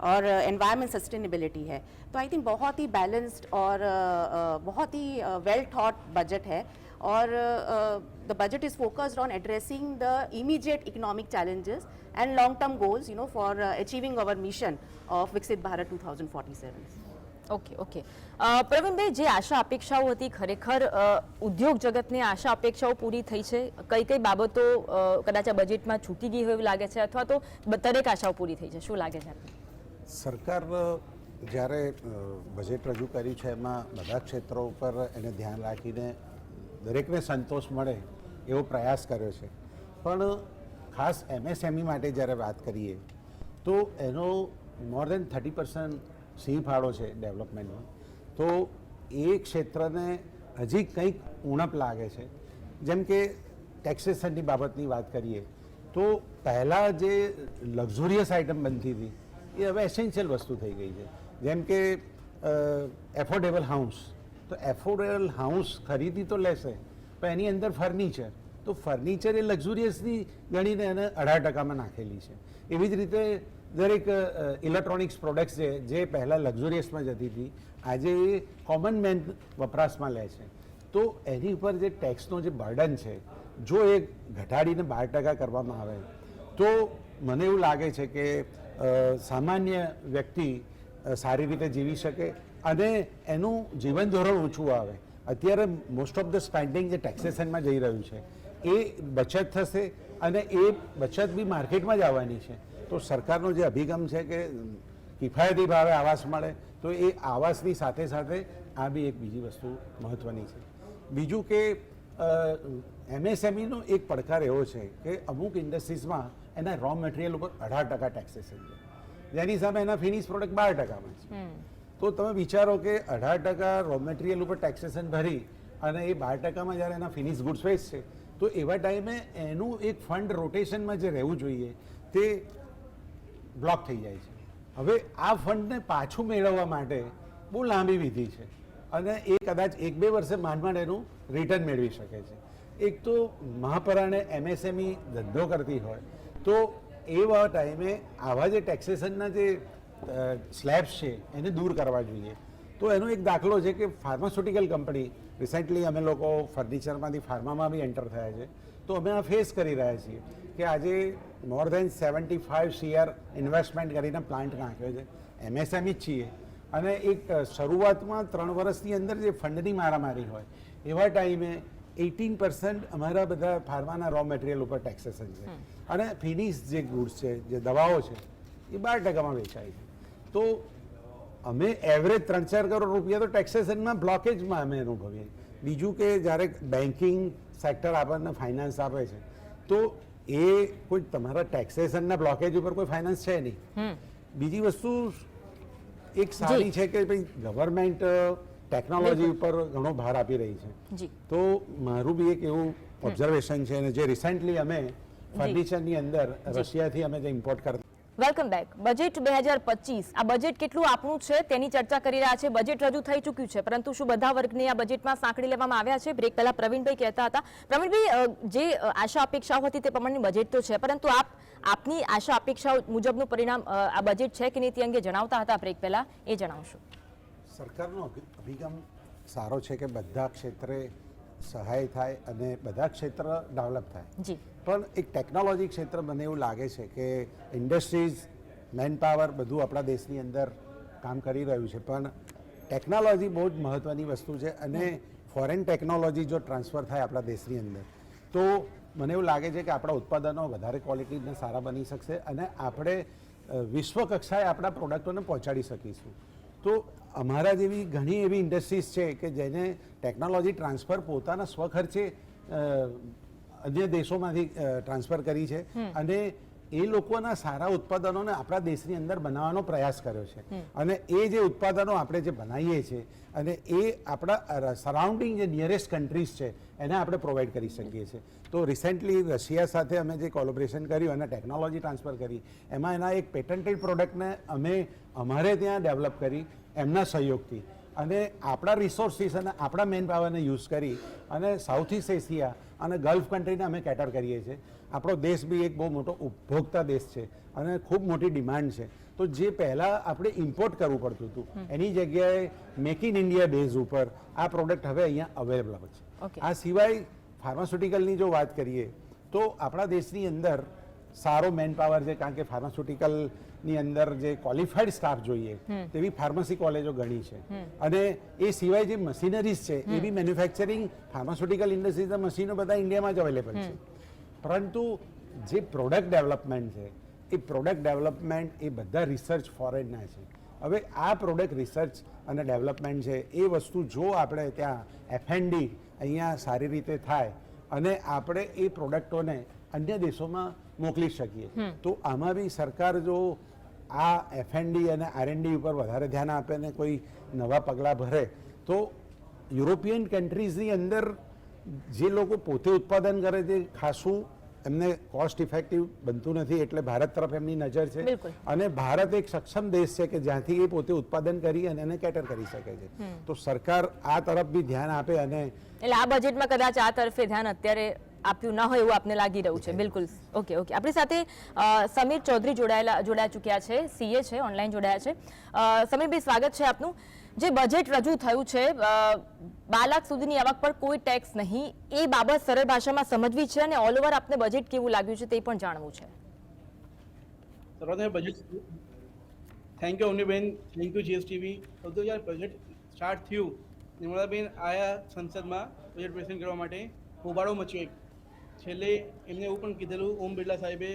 Speaker 6: और एनवायरनमेंट सस्टेनेबिलिटी है. तो आई थिंक बहुत ही बैलेंस्ड और बहुत ही वेल थॉट बजट है. और the budget is focused on addressing the immediate economic challenges and long term goals, you know, for achieving our mission of विकसित भारत 2047.
Speaker 2: ઓકે. પ્રવીણભાઈ, જે આશા અપેક્ષાઓ હતી ખરેખર ઉદ્યોગ જગતને આશા અપેક્ષાઓ પૂરી થઈ છે? કઈ બાબતો કદાચ આ બજેટમાં છૂટી ગઈ હોય એવું લાગે છે અથવા તો દરેક આશાઓ પૂરી થઈ છે, શું લાગે છે આપને?
Speaker 5: સરકાર જ્યારે બજેટ રજૂ કર્યું છે એમાં બધા ક્ષેત્રો ઉપર એને ધ્યાન રાખીને દરેકને સંતોષ મળે એવો પ્રયાસ કર્યો છે. પણ ખાસ એમએસએમઈ માટે જ્યારે વાત કરીએ તો એનો મોર દેન 30% સિંહ ફાળો છે ડેવલપમેન્ટમાં, તો એ ક્ષેત્રને હજી કંઈક ઉણપ લાગે છે. જેમ કે ટેક્સેશનની બાબતની વાત કરીએ તો પહેલાં જે લક્ઝુરિયસ આઇટમ બનતી હતી એ હવે એસેન્શિયલ વસ્તુ થઈ ગઈ છે. જેમ કે એફોર્ડેબલ હાઉસ, તો એફોર્ડેબલ હાઉસ ખરીદી તો લેશે પણ એની અંદર ફર્નિચર, તો ફર્નિચર એ લક્ઝુરિયસની ગણીને એને 18% નાખેલી છે. એવી જ રીતે દરેક ઇલેક્ટ્રોનિક્સ પ્રોડક્ટ્સ છે જે પહેલાં લક્ઝુરિયસમાં જતી હતી, આજે એ કોમન મેન વપરાશમાં લે છે. તો એની ઉપર જે ટેક્સનો જે બર્ડન છે, જો એ ઘટાડીને 12% કરવામાં આવે તો મને એવું લાગે છે કે સામાન્ય વ્યક્તિ સારી રીતે જીવી શકે અને એનું જીવન ધોરણ ઓછું આવે. અત્યારે મોસ્ટ ઓફ ધ સ્પેન્ડિંગ જે ટેક્સેશનમાં જઈ રહ્યું છે એ બચત થશે અને એ બચત બી માર્કેટમાં જ આવવાની છે. તો સરકારનો જે અભિગમ છે કે કિફાયતી ભાવે આવાસ મળે, તો એ આવાસની સાથે સાથે આ બી એક બીજી વસ્તુ મહત્ત્વની છે. બીજું કે MSMEનો એક પડકાર એવો છે કે અમુક ઇન્ડસ્ટ્રીઝમાં એના રો મટીરિયલ ઉપર 18% ટેક્સેશન છે, જેની સામે એના ફિનિશ પ્રોડક્ટ 12%માં છે. તો તમે વિચારો કે 18% રો મટીરિયલ ઉપર ટેક્સેશન ભરી અને એ 12%માં જ્યારે એના ફિનિશ ગુડ્સ વેચશે, તો એવા ટાઈમે એનું એક ફંડ રોટેશનમાં જે રહેવું જોઈએ તે બ્લોક થઈ જાય છે. હવે આ ફંડને પાછું મેળવવા માટે બહુ લાંબી વિધિ છે અને એ કદાચ 1-2 વર્ષે માંડ એનું રિટર્ન મેળવી શકે છે. એક તો મહાપરાણે MSME ધંધો કરતી હોય તો એવા ટાઈમે આવા જે ટેક્સેશનના જે સ્લેબ્સ છે એને દૂર કરવા જોઈએ. તો એનો એક દાખલો છે કે ફાર્માસ્યુટિકલ કંપની, રિસેન્ટલી અમે લોકો ફર્નિચરમાંથી ફાર્મામાં બી એન્ટર થયા છે, તો અમે આ ફેસ કરી રહ્યા છીએ કે આજે મોર દેન 75 CR ઇન્વેસ્ટમેન્ટ કરીને પ્લાન્ટ નાખ્યો છે. MSME જ છીએ અને એક શરૂઆતમાં 3 વર્ષની અંદર જે ફંડની મારામારી હોય એવા ટાઈમે 18% અમારા બધા ફાર્માના રો મટીરિયલ ઉપર ટેક્સેશન છે અને ફિનિશ જે ગુડ્સ છે, જે દવાઓ છે, એ 12%માં વેચાય છે. તો અમે એવરેજ 3-4 કરોડ રૂપિયા તો ટેક્સેશનમાં બ્લોકેજમાં અમે અનુભવીએ. બીજું કે જ્યારે બેન્કિંગ સેક્ટર આપણને ફાઇનાન્સ આપે છે તો એ કોઈ તમારા ટેક્સેશનના બ્લોકેજ ઉપર કોઈ ફાઇનાન્સ છે નહીં. બીજી વસ્તુ એક સારી છે કે ભાઈ ગવર્મેન્ટ ટેકનોલોજી ઉપર ઘણો ભાર આપી રહી છે. તો મારું બી એક એવું ઓબ્ઝર્વેશન છે અને જે રિસેન્ટલી અમે ફર્નિચરની અંદર રશિયાથી અમે જે ઇમ્પોર્ટ કરતા.
Speaker 2: Welcome back. બજેટ 2025, આ બજેટ કેટલું આપણું છે તેની ચર્ચા કરી રહ્યા છે. બજેટ રજૂ થઈ ચૂક્યું છે, પરંતુ શું બધા વર્ગને આ બજેટમાં સાંકળી લેવામાં આવ્યા છે? બ્રેક પહેલા પ્રવીણભાઈ કહેતા હતા. પ્રવીણભાઈ, જે આશા અપેક્ષાઓ હતી તે પ્રમાણેની બજેટ તો છે, પરંતુ આપની આશા અપેક્ષાઓ મુજબનું પરિણામ આ બજેટ છે કે નહીં તે અંગે જણાવતા હતા બ્રેક પહેલા, એ જણાવશો.
Speaker 5: સરકારનો અભિગમ સારો છે કે બધા ક્ષેત્રે સહાય થાય અને બધા ક્ષેત્ર ડેવલપ થાય.
Speaker 2: જી.
Speaker 5: પણ એક ટેકનોલોજી ક્ષેત્ર મને એવું લાગે છે કે ઇન્ડસ્ટ્રીઝ, મેન પાવર બધું આપણા દેશની અંદર કામ કરી રહ્યું છે, પણ ટેકનોલોજી બહુ જ મહત્ત્વની વસ્તુ છે અને ફોરેન ટેકનોલોજી જો ટ્રાન્સફર થાય આપણા દેશની અંદર તો મને એવું લાગે છે કે આપણા ઉત્પાદનો વધારે ક્વોલિટીને સારા બની શકશે અને આપણે વિશ્વ કક્ષાએ આપણા પ્રોડક્ટોને પહોંચાડી શકીશું. તો અમારા જેવી ઘણી એવી ઇન્ડસ્ટ્રીઝ છે કે જેને ટેકનોલોજી ટ્રાન્સફર પોતાના સ્વખર્ચે અન્ય દેશોમાંથી ટ્રાન્સફર કરી છે અને એ લોકોના સારા ઉત્પાદનોને આપણા દેશની અંદર બનાવવાનો પ્રયાસ કર્યો છે અને એ જે ઉત્પાદનો આપણે જે બનાવીએ છીએ અને એ આપણા સરાઉન્ડિંગ જે નિયરેસ્ટ કન્ટ્રીઝ છે એને આપણે પ્રોવાઈડ કરી શકીએ છીએ. તો રિસેન્ટલી રશિયા સાથે અમે જે કોલોબરેશન કર્યું અને ટેકનોલોજી ટ્રાન્સફર કરી, એમાં એના એક પેટન્ટેડ પ્રોડક્ટને અમે અમારે ત્યાં ડેવલપ કરી એમના સહયોગથી અને આપણા રિસોર્સિસ અને આપણા મેન પાવરને યુઝ કરી અને સાઉથ ઇસ્ટ એશિયા અને ગલ્ફ કન્ટ્રીને અમે કેટર કરીએ છીએ. આપણો દેશ બી એક બહુ મોટો ઉપભોક્તા દેશ છે અને ખૂબ મોટી ડિમાન્ડ છે. તો જે પહેલાં આપણે ઇમ્પોર્ટ કરવું પડતું હતું એની જગ્યાએ મેક ઇન ઇન્ડિયા બેઝ ઉપર આ પ્રોડક્ટ હવે અહીંયા અવેલેબલ છે. આ સિવાય ફાર્માસ્યુટિકલની જો વાત કરીએ તો આપણા દેશની અંદર સારો મેન પાવર છે, કારણ કે ફાર્માસ્યુટિકલની અંદર જે ક્વોલિફાઈડ સ્ટાફ જોઈએ તેવી ફાર્મસી કોલેજો ઘણી છે અને એ સિવાય જે મશીનરીઝ છે એ બી મેન્યુફેક્ચરિંગ ફાર્માસ્યુટિકલ ઇન્ડસ્ટ્રીઝના મશીનો બધા ઇન્ડિયામાં જ અવેલેબલ છે. પરંતુ જે પ્રોડક્ટ ડેવલપમેન્ટ છે એ પ્રોડક્ટ ડેવલપમેન્ટ એ બધા રિસર્ચ ફોરેનના છે. હવે આ પ્રોડક્ટ રિસર્ચ અને ડેવલપમેન્ટ છે એ વસ્તુ જો આપણે ત્યાં F&D અહીંયા સારી રીતે થાય અને આપણે એ પ્રોડક્ટોને અન્ય દેશોમાં મોકલી શકીએ તો આમાં બી સરકાર જો આ F&D અને R&D ઉપર વધારે ધ્યાન આપે ને કોઈ નવા પગલાં ભરે તો યુરોપિયન કન્ટ્રીઝની અંદર જે લોકો પોતે ઉત્પાદન કરે છે ખાસું એમને કોસ્ટ ઇફેક્ટિવ બનતું નથી, એટલે ભારત તરફ એમની નજર છે.
Speaker 2: બિલકુલ.
Speaker 5: અને ભારત એક સક્ષમ દેશ છે કે જ્યાંથી એ પોતે ઉત્પાદન કરી અને એને કેટર કરી શકે છે. તો સરકાર આ તરફ બી ધ્યાન આપે અને
Speaker 2: એટલે આ બજેટમાં કદાચ આ તરફે ધ્યાન અત્યારે આપ્યું ન હોય એવું આપને લાગી રહ્યું છે. બિલકુલ. ઓકે. આપણી સાથે સમીર ચૌધરી જોડાયા ચૂક્યા છે, સીએ છે, ઓનલાઈન જોડાયા છે. સમીરભાઈ, સ્વાગત છે આપનું. જે બજેટ રજૂ થયું છે, 12 લાખ સુધીની આવક પર કોઈ ટેક્સ નહીં, એ બાબત સરળ ભાષામાં સમજવી છે અને ઓલ ઓવર આપને બજેટ કેવું લાગ્યું છે તે પણ જાણવું છે.
Speaker 7: Budget thank you Avniben, thank you GSTV. તો જ્યારે બજેટ સ્ટાર્ટ થયું, નિર્મલાબેન આયા સંસદમાં બજેટ પ્રેઝન્ટ કરવા માટે, હોબાળો મચ્યો. છેલ્લે એમને એવું પણ કીધેલું ઓમ બિરલા સાહેબે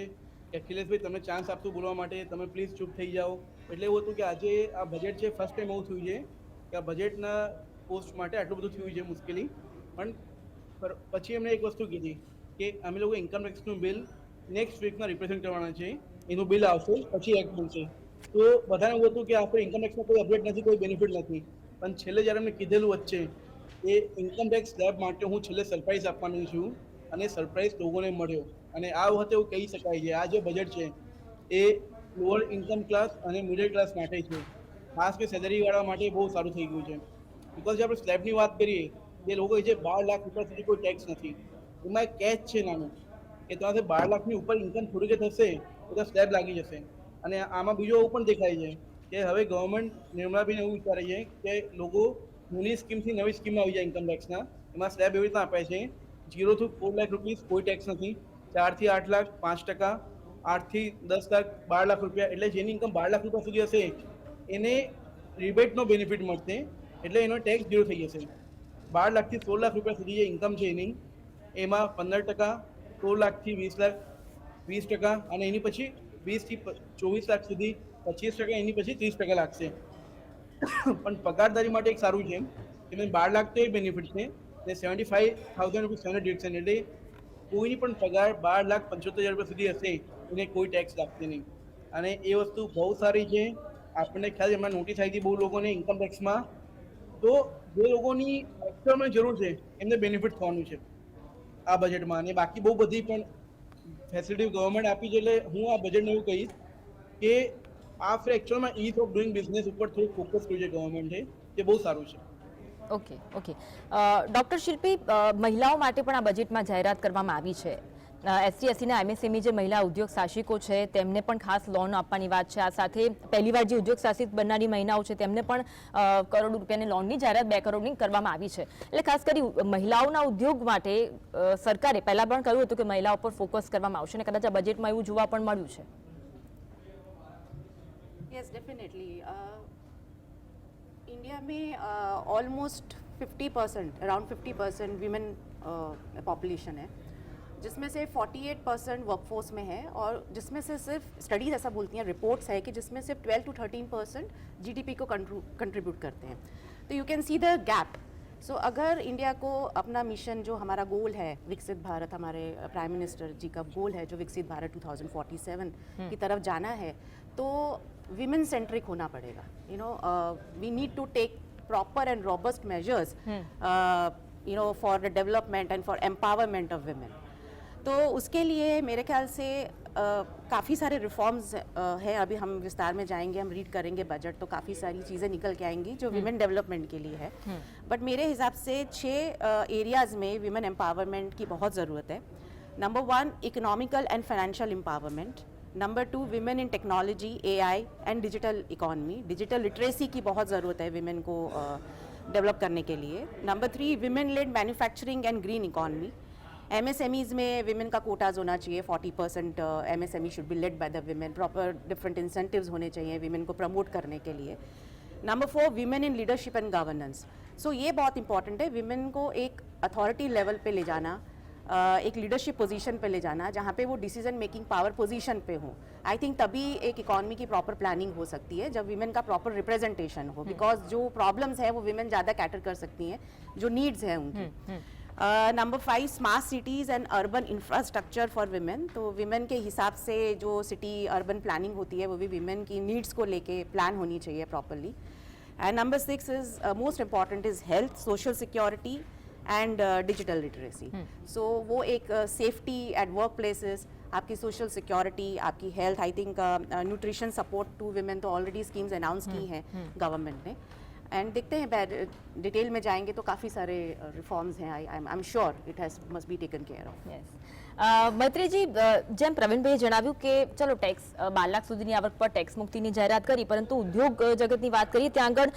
Speaker 7: કે અખિલેશભાઈ તમને ચાન્સ આપતું બોલવા માટે, તમે પ્લીઝ ચૂપ થઈ જાઓ. એટલે એવું હતું કે આજે આ બજેટ છે, ફર્સ્ટ ટાઈમ એવું થયું છે કે આ બજેટના પોસ્ટ માટે આટલું બધું થયું છે મુશ્કેલી. પણ પછી એમણે એક વસ્તુ કીધી કે અમે લોકો ઇન્કમ ટેક્સનું બિલ નેક્સ્ટ વીકમાં રિપ્રેઝન્ટ કરવાના છે, એનું બિલ આવશે પછી એક્ટ બનશે. તો બધાને એવું હતું કે આપણે ઇન્કમ ટેક્સમાં કોઈ અપડેટ નથી, કોઈ બેનિફિટ નથી. પણ છેલ્લે જ્યારે એમને કીધેલું વચ્ચે એ ઇન્કમ ટેક્સ સ્લેબ માટે હું છેલ્લે સરપ્રાઈઝ આપવાનું છું, અને સરપ્રાઈઝ લોકોને મળ્યો. અને આ વખતે એવું કહી શકાય છે આ જે બજેટ છે એ લોઅર ઇન્કમ ક્લાસ અને મિડલ ક્લાસ માટે છે, ખાસ કે સેલરીવાળા માટે બહુ સારું થઈ ગયું છે. બિકોઝ જે આપણે સ્લેબની વાત કરીએ, જે લોકો જે 12 લાખ રૂપિયા સુધી કોઈ ટેક્સ નથી, એમાં એક કેચ છે નાનું કે તમારે 12 લાખની ઉપર ઇન્કમ થોડી કે થશે તો સ્લેબ લાગી જશે. અને આમાં બીજો એવું પણ દેખાય છે કે હવે ગવર્મેન્ટ નિર્મલાબેન એવું વિચારે છે કે લોકો જૂની સ્કીમથી નવી સ્કીમમાં આવી જાય ઇન્કમ ટેક્સના. એમાં સ્લેબ એવી રીતના આપે છે 0 to 4 લાખ રૂપીસ કોઈ ટેક્સ નથી, 4 થી 8 લાખ 5%, 8 થી 10 લાખ 12 લાખ રૂપિયા. એટલે જેની ઇન્કમ 12 લાખ રૂપિયા સુધી હશે એને રિબેટનો બેનિફિટ મળશે, એટલે એનો ટેક્સ 0 થઈ જશે. 12 લાખથી 16 લાખ રૂપિયા સુધી જે ઇન્કમ છે એની, એમાં 15%, 16 લાખથી 20 લાખ 20%, અને એની પછી 20 થી 24 લાખ સુધી 25%, એની પછી 30% લાગશે. પણ પગારદારી માટે એક સારું છે કે 12 લાખ તો એ બેનિફિટ છે ને 75,000 રૂપીસ 700 એટલે કોઈની પણ પગાર 12,75,000 રૂપિયા સુધી હશે એને કોઈ ટેક્સ લાગશે નહીં. અને એ વસ્તુ બહુ સારી છે. આપણને ખ્યાલ છે, હમણાં નોટિસ આવી હતી બહુ લોકોને ઇન્કમ ટેક્સમાં. તો જે લોકોની એક્સ્ટ્રામાં જરૂર છે એમને બેનિફિટ થવાનું છે આ બજેટમાં. અને બાકી બહુ બધી પણ ફેસિલિટી ગવર્મેન્ટ આપી છે. એટલે હું આ બજેટને એવું કહીશ કે આ ફરે એકચ્યુઅલમાં ઇઝ ઓફ ડુઈંગ બિઝનેસ ઉપર થોડું ફોકસ કર્યું છે ગવર્મેન્ટે, જે બહુ સારું છે.
Speaker 2: ઓકે. ડૉક્ટર શિલ્પી, મહિલાઓ માટે પણ આ બજેટમાં જાહેરાત કરવામાં આવી છે. એસસી એસટીના એમએસએમઈ જે મહિલા ઉદ્યોગ સાહસિકો છે તેમને પણ ખાસ લોન આપવાની વાત છે. આ સાથે પહેલીવાર જે ઉદ્યોગ સાહસિક બનનારી મહિલાઓ છે તેમને પણ કરોડ રૂપિયાની લોનની જાહેરાત 2 કરોડની કરવામાં આવી છે. એટલે ખાસ કરી મહિલાઓના ઉદ્યોગ માટે સરકારે પહેલા પણ કહ્યું હતું કે મહિલાઓ પર ફોકસ કરવામાં આવશે, અને કદાચ આ બજેટમાં એવું જોવા પણ મળ્યું છે.
Speaker 6: Yes, definitely. इंडिया में ऑलमोस्ट 50%, अराउंड 50% वीमेन पॉपुलेशन है, जिसमें से 48% वर्कफोर्स में है, और जिसमें से सिर्फ स्टडीज़ ऐसा बोलती हैं, रिपोर्ट्स है कि जिसमें सिर्फ 12 to 13% जीडीपी को कंट्रीब्यूट करते हैं. तो you can see the gap. So अगर इंडिया को अपना मिशन, जो हमारा गोल है विकसित भारत, हमारे प्राइम मिनिस्टर जी का गोल है जो विकसित भारत 2047 की तरफ जाना है, तो विमेन सेंट्रिक होना पड़ेगा. You know, we need to take proper and robust measures you know for the development and for empowerment of women. तो उसके लिए मेरे ख्याल से काफ़ी सारे रिफॉर्म्स हैं. अभी हम विस्तार में जाएंगे, हम रीड करेंगे बजट, तो काफ़ी सारी चीज़ें निकल के आएंगी जो विमेन डेवलपमेंट के लिए है. बट मेरे हिसाब से 6 एरियाज़ में विमेन एम्पावरमेंट की बहुत ज़रूरत है. Number 1, economical and financial empowerment. Number 2, women in technology, AI and digital economy. Digital literacy की बहुत ज़रूरत है विमेन को डेवलप करने के लिए. Number 3, women led manufacturing and green economy. MSMEs में विमेन का कोटाज होना चाहिए, 40% MSME should be led by the women. Proper different incentives होने चाहिए विमेन को प्रमोट करने के लिए. Number 4, women in leadership and governance. So ये बहुत इंपॉर्टेंट है, विमेन को एक अथॉरिटी लेवल पे ले जाना, एक लीडरशिप पोजीशन पे ले जाना जहाँ पे वो डिसीजन मेकिंग पावर पोजीशन पे हो. आई थिंक तभी एक इकॉनमी की प्रॉपर प्लानिंग हो सकती है जब विमेन का प्रॉपर रिप्रेजेंटेशन हो. बिकॉज जो प्रॉब्लम्स है वो विमेन ज़्यादा कैटर कर सकती हैं, जो नीड्स हैं उनकी. Number 5, smart cities and urban infrastructure for women. तो विमेन के हिसाब से जो सिटी अर्बन प्लानिंग होती है वो भी विमेन की नीड्स को लेके प्लान होनी चाहिए properly. And number 6 is most important is health, social security and digital literacy. So वो एक सेफ्टी एट वर्क प्लेसेस, आपकी सोशल सिक्योरिटी, आपकी health, I think nutrition support to women तो ऑलरेडी स्कीम्स अनाउंस की हैं government ने. And देखते हैं, डिटेल में जाएंगे तो काफ़ी सारे रिफॉर्म्स हैं. I am sure it has must be taken care of.
Speaker 2: Maitriji, જેમ પ્રવીણભાઈએ જણાવ્યું કે ચલો ટેક્સ 12 લાખ સુધીની આવક પર ટેક્સ મુક્તિની જાહેરાત કરી, પરંતુ ઉદ્યોગ જગતની વાત કરીએ ત્યાં આગળ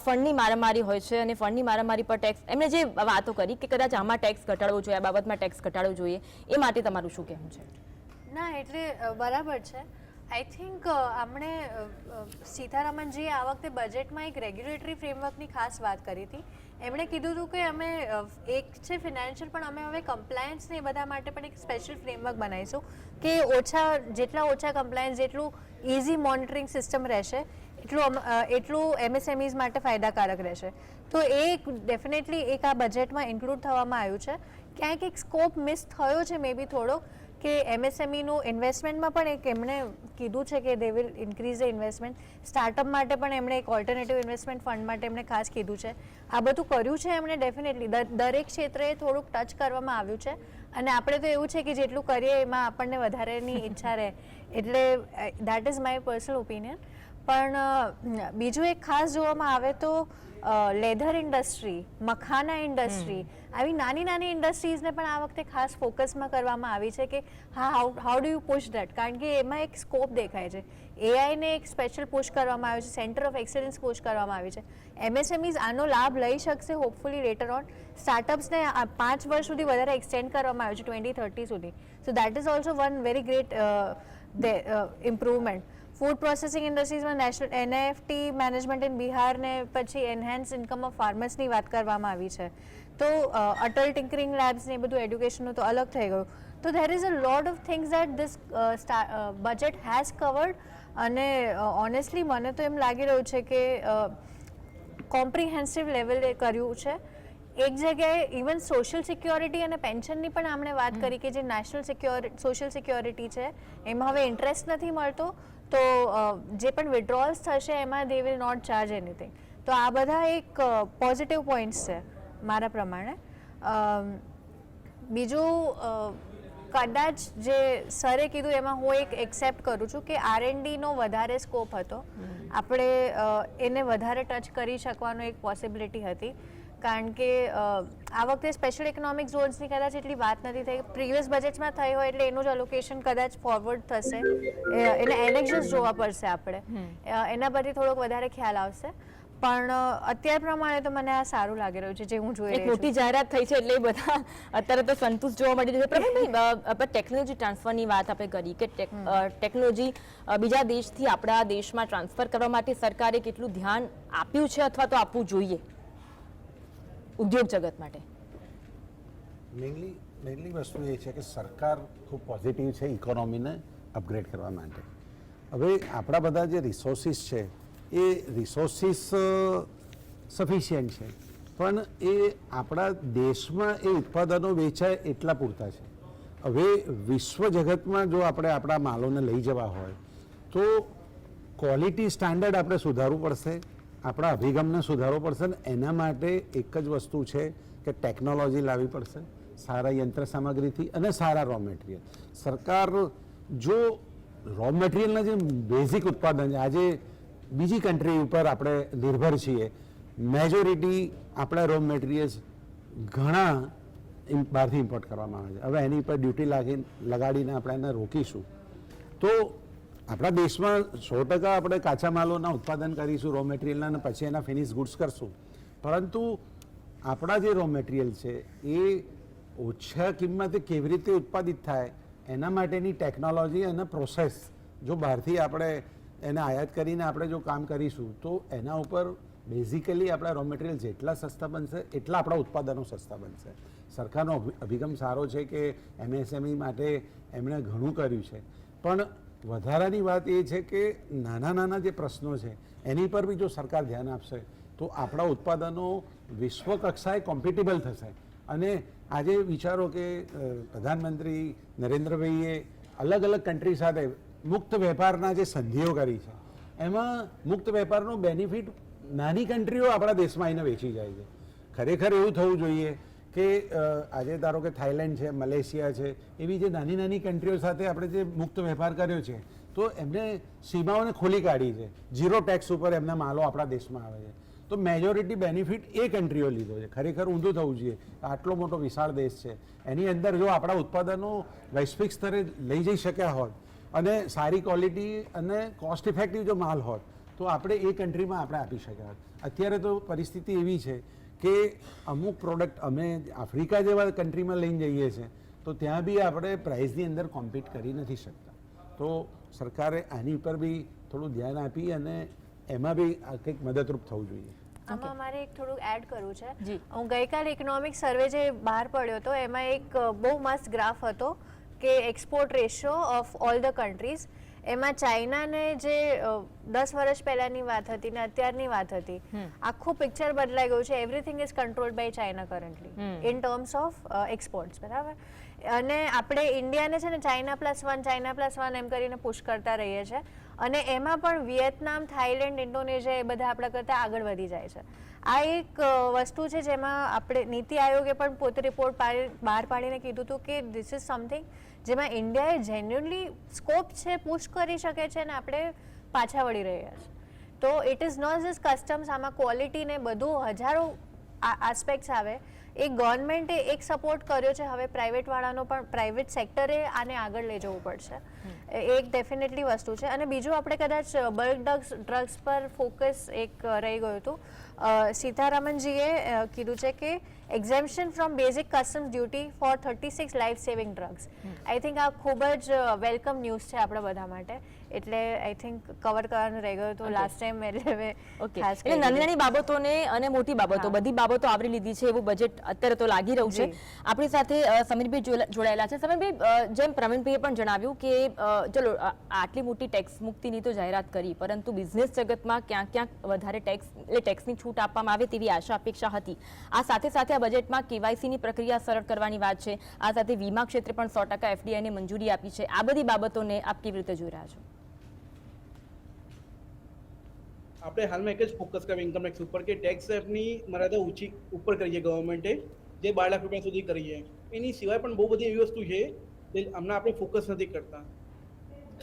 Speaker 2: ફંડની મારામારી હોય છે અને ફંડની મારામારી પર ટેક્સ, એમણે જે વાતો કરી કે કદાચ આમાં ટેક્સ ઘટાડવો જોઈએ, આ બાબતમાં ટેક્સ ઘટાડવો જોઈએ, એ માટે તમારું શું કહેવું છે?
Speaker 4: ના, એટલે બરાબર છે. આઈ થિંક આપણે સીતારામનજીએ આ વખતે બજેટમાં એક રેગ્યુલેટરી ફ્રેમવર્કની ખાસ વાત કરી હતી. એમણે કીધું હતું કે અમે એક છે ફિનાન્શિયલ, પણ અમે હવે કમ્પ્લાયન્સ ને એ બધા માટે પણ એક સ્પેશિયલ ફ્રેમવર્ક બનાવીશું કે જેટલા ઓછા કમ્પ્લાયન્સ, જેટલું ઇઝી મોનિટરિંગ સિસ્ટમ રહેશે એટલું MSMEs માટે ફાયદાકારક રહેશે. તો એ ડેફિનેટલી એક આ બજેટમાં ઇન્ક્લુડ થવામાં આવ્યું છે. ક્યાંક એક સ્કોપ મિસ થયો છે મે બી થોડો, કે MSMEનું ઇન્વેસ્ટમેન્ટમાં પણ એક એમણે કીધું છે કે they will increase the investment. Startup માટે પણ એમણે એક ઓલ્ટરનેટિવ ઇન્વેસ્ટમેન્ટ ફંડ માટે એમણે ખાસ કીધું છે. આ બધું કર્યું છે એમણે ડેફિનેટલી. દરેક ક્ષેત્રે થોડુંક ટચ કરવામાં આવ્યું છે અને આપણે તો એવું છે કે જેટલું કરીએ એમાં આપણને વધારેની ઈચ્છા રહે. એટલે that is my personal opinion. પણ બીજું એક ખાસ જોવામાં આવે તો લેધર ઇન્ડસ્ટ્રી, મખાના ઇન્ડસ્ટ્રી, આવી નાની નાની ઇન્ડસ્ટ્રીઝને પણ આ વખતે ખાસ ફોકસમાં કરવામાં આવી છે કે હા, how do you push that, કારણ કે એમાં એક સ્કોપ દેખાય છે. એઆઈને એક સ્પેશિયલ પુશ કરવામાં આવ્યું છે, સેન્ટર ઓફ એક્સેલન્સ પુશ કરવામાં આવી છે. MSMEs આનો લાભ લઈ શકશે હોપફુલી લેટર ઓન. સ્ટાર્ટઅપ્સને 5 વર્ષ સુધી વધારે એક્સટેન્ડ કરવામાં આવ્યું છે 2030 સુધી. So that is also one very great improvement. Food processing ઇન્ડસ્ટ્રીઝમાં national NFT management in Bihar ને પછી એનહાન્સ ઇન્કમ ઓફ ફાર્મર્સની વાત કરવામાં આવી છે. તો અટલ ટિંકરિંગ લેબ્સ ને એ બધું એડ્યુકેશનનું તો અલગ થઈ ગયું. તો there is a lot of things that this budget has covered. અને ઓનેસ્ટલી મને તો એમ લાગી રહ્યું છે કે કોમ્પ્રિહેન્સિવ લેવલે કર્યું છે. એક જગ્યાએ ઇવન સોશિયલ સિક્યોરિટી અને પેન્શનની પણ આપણે વાત કરી કે જે નેશનલ સોશિયલ સિક્યોરિટી છે એમાં હવે ઇન્ટરેસ્ટ નથી મળતો, તો જે પણ વિડ્રોલ્સ થશે એમાં they will not charge anything. તો આ બધા એક પોઝિટિવ પોઈન્ટ્સ છે મારા પ્રમાણે. બીજું કદાચ જે સરે કીધું એમાં હું એક એક્સેપ્ટ કરું છું કે R&Dનો વધારે સ્કોપ હતો. આપણે એને વધારે ટચ કરી શકવાનો એક પોસિબિલિટી હતી, કારણ કે આ વખતે સ્પેશિયલ ઇકોનોમિક ઝોન્સની કદાચ એટલી વાત નથી થઈ. પ્રીવિયસ બજેટમાં થઈ હોય એટલે એનું જ અલોકેશન કદાચ ફોરવર્ડ થશે. એને એનેક્સસ જોવા પડશે આપણે, એના પરથી થોડોક વધારે ખ્યાલ આવશે. પણ અત્યાર પ્રમાણે તો મને આ સારું લાગી રહ્યું છે જે હું જોઈ રહી છું.
Speaker 2: મોટી જાહેરાત થઈ છે એટલે બધા અત્યારે તો સંતુષ્ટ જોવા મળી રહ્યું છે. પ્રવીણભાઈ, આપણે ટેકનોલોજી ટ્રાન્સફરની વાત આપણે કરી કે ટેકનોલોજી બીજા દેશથી આપણા દેશમાં ટ્રાન્સફર કરવા માટે સરકારે કેટલું ધ્યાન આપ્યું છે અથવા તો આપવું જોઈએ ઉદ્યોગ જગત માટે?
Speaker 5: મેઇનલી વસ્તુ એ છે કે સરકાર ખૂબ પોઝિટિવ છે ઇકોનોમીને અપગ્રેડ કરવા માટે. હવે આપણા બધા જે રિસોર્સિસ છે એ રિસોર્સિસ સફિશિયન્ટ છે, પણ એ આપણા દેશમાં એ ઉત્પાદનો વેચાય એટલા પૂરતા છે. હવે વિશ્વ જગતમાં જો આપણે આપણા માલોને લઈ જવા હોય તો ક્વોલિટી સ્ટાન્ડર્ડ આપણે સુધારવું પડશે, આપણા અભિગમને સુધારવો પડશે. ને એના માટે એક જ વસ્તુ છે કે ટેકનોલોજી લાવવી પડશે, સારા યંત્ર સામગ્રીથી અને સારા રો મટીરિયલ. સરકાર જો રો મટીરિયલના જે બેઝિક ઉત્પાદન છે, આજે બીજી કન્ટ્રી ઉપર આપણે નિર્ભર છીએ, મેજોરિટી આપણા રો મટીરિયલ્સ ઘણા બહારથી ઇમ્પોર્ટ કરવામાં આવે છે. હવે એની પર ડ્યુટી લગાડીને આપણે એને રોકીશું તો આપણા દેશમાં 100% આપણે કાચા માલોના ઉત્પાદન કરીશું, રો મટીરિયલના, અને પછી એના ફિનિશ ગુડ્સ કરશું. પરંતુ આપણા જે રો મટીરિયલ છે એ ઓછા કિંમતે કેવી રીતે ઉત્પાદિત થાય એના માટેની ટેકનોલોજી અને પ્રોસેસ જો બહારથી આપણે એને આયાત કરીને આપણે જો કામ કરીશું તો એના ઉપર બેઝિકલી આપણા રો મટીરિયલ જેટલા સસ્તા બનશે એટલા આપણા ઉત્પાદનો સસ્તા બનશે. સરકારનો અભિગમ સારો છે કે MSME માટે એમણે ઘણું કર્યું છે, પણ વધારાની વાત એ છે કે નાના નાના જે પ્રશ્નો છે એની પર બી જો સરકાર ધ્યાન આપશે તો આપણા ઉત્પાદનો વિશ્વ કક્ષાએ કોમ્પિટેબલ થશે. અને આજે વિચારો કે પ્રધાનમંત્રી નરેન્દ્રભાઈએ અલગ અલગ કન્ટ્રી સાથે મુક્ત વેપારના જે સંધિઓ કરી છે એમાં મુક્ત વેપારનો બેનિફિટ નાની કન્ટ્રીઓ આપણા દેશમાં આવીને વેચી જાય છે. ખરેખર એવું થવું જોઈએ કે આજે ધારો કે થાઈલેન્ડ છે, મલેશિયા છે, એવી જે નાની નાની કન્ટ્રીઓ સાથે આપણે જે મુક્ત વેપાર કર્યો છે, તો એમને સીમાઓને ખોલી કાઢી છે. 0 ટેક્સ ઉપર એમના માલો આપણા દેશમાં આવે છે. તો મેજોરિટી બેનિફિટ એ કન્ટ્રીઓ લીધો છે. ખરેખર ઊંધું થવું જોઈએ. આટલો મોટો વિશાળ દેશ છે, એની અંદર જો આપણા ઉત્પાદનો વૈશ્વિક સ્તરે લઈ જઈ શક્યા હોત અને સારી ક્વોલિટી અને કોસ્ટ ઇફેક્ટિવ જો માલ હોત, તો આપણે એ કન્ટ્રીમાં આપણે આપી શક્યા હોત. અત્યારે તો પરિસ્થિતિ એવી છે કે અમુક પ્રોડક્ટ અમે આફ્રિકા જેવા કન્ટ્રીમાં લઈને જઈએ છીએ, તો ત્યાં બી આપણે પ્રાઇસની અંદર કોમ્પીટ કરી નથી શકતા. તો સરકારે આની ઉપર બી થોડું ધ્યાન આપી અને એમાં બી કંઈક મદદરૂપ થવું જોઈએ.
Speaker 4: આમાં મારે એક થોડુંક એડ કરવું છે.
Speaker 2: જી.
Speaker 4: હું ગઈકાલે ઇકોનોમિક સર્વે જે બહાર પડ્યો હતો એમાં એક બહુ મસ્ત ગ્રાફ હતો કે export ratio of all the countries, એમાં ચાઇનાને જે 10 વર્ષ પહેલાની વાત હતી ને અત્યારની વાત હતી, આખું પિક્ચર બદલાઈ ગયું છે. Everything is controlled by China currently in terms of exports, બરાબર. અને આપણે ઇન્ડિયાને છે ને ચાઇના+1 એમ કરીને પુશ કરતા રહીએ છીએ, અને એમાં પણ વિયેતનામ, થાઈલેન્ડ, ઇન્ડોનેશિયા એ બધા આપણા કરતાં આગળ વધી જાય છે. આ એક વસ્તુ છે જેમાં આપણે નીતિ આયોગે પણ પોતે રિપોર્ટ બહાર પાડીને કીધું હતું કે ધીસ ઇઝ સમથિંગ જેમાં ઇન્ડિયાએ જેન્યુઅનલી સ્કોપ છે, પુશ કરી શકે છે, અને આપણે પાછા વળી રહ્યા છીએ. તો it is not just customs, આમાં ક્વોલિટી ને બધું હજારો આસ્પેક્ટ્સ આવે. એ ગવર્મેન્ટે એક સપોર્ટ કર્યો છે, હવે પ્રાઇવેટવાળાનો પણ, પ્રાઇવેટ સેક્ટરે આને આગળ લઈ જવું પડશે. એક ડેફિનેટલી વસ્તુ છે. અને બીજું આપણે કદાચ બલ્ક ડ્રગ્સ પર ફોકસ એક રહી ગયું હતું. સીતારામનજીએ કીધું છે કે exemption from basic customs duty for 36 life saving drugs. I think આ ખૂબ જ વેલકમ ન્યૂઝ છે આપણા બધા માટે. એટલે આઈ થિંક કવર કરવાનું રહી ગયું હતું લાસ્ટ ટાઈમ.
Speaker 2: ઓકે, એટલે નાની નાની બાબતોને અને મોટી બાબતો બધી બાબતો આવરી લીધી છે એવું બજેટ અત્યારે તો લાગી રહ્યું છે. આપણી સાથે સમીરભાઈ જોડાયેલા છે. સમીરભાઈ, જેમ પ્રવીણભાઈએ પણ જણાવ્યું કે ચલો આટલી મોટી ટેક્સ મુક્તિની તો જાહેરાત કરી, પરંતુ બિઝનેસ જગતમાં ક્યાંક ક્યાંક વધારે ટેક્સની છૂટ આપવામાં આવે તેવી આશા અપેક્ષા હતી. આ સાથે સાથે આ બજેટમાં કેવાયસીની પ્રક્રિયા સરળ કરવાની વાત છે. આ સાથે વીમા ક્ષેત્રે પણ 100% એફડીઆઈને મંજૂરી આપી છે. આ બધી બાબતોને આપ કેવી રીતે જોઈ રહ્યા છો?
Speaker 7: આપણે હાલમાં એક જ ફોકસ કર્યું ઇન્કમ ટેક્સ ઉપર કે ટેક્સ રેટની મર્યાદા ઊંચી ઉપર કરી છે ગવર્મેન્ટે, જે 12 લાખ રૂપિયા સુધી કરી છે. એની સિવાય પણ બહુ બધી એવી વસ્તુ છે જે હમણાં આપણે ફોકસ નથી કરતા.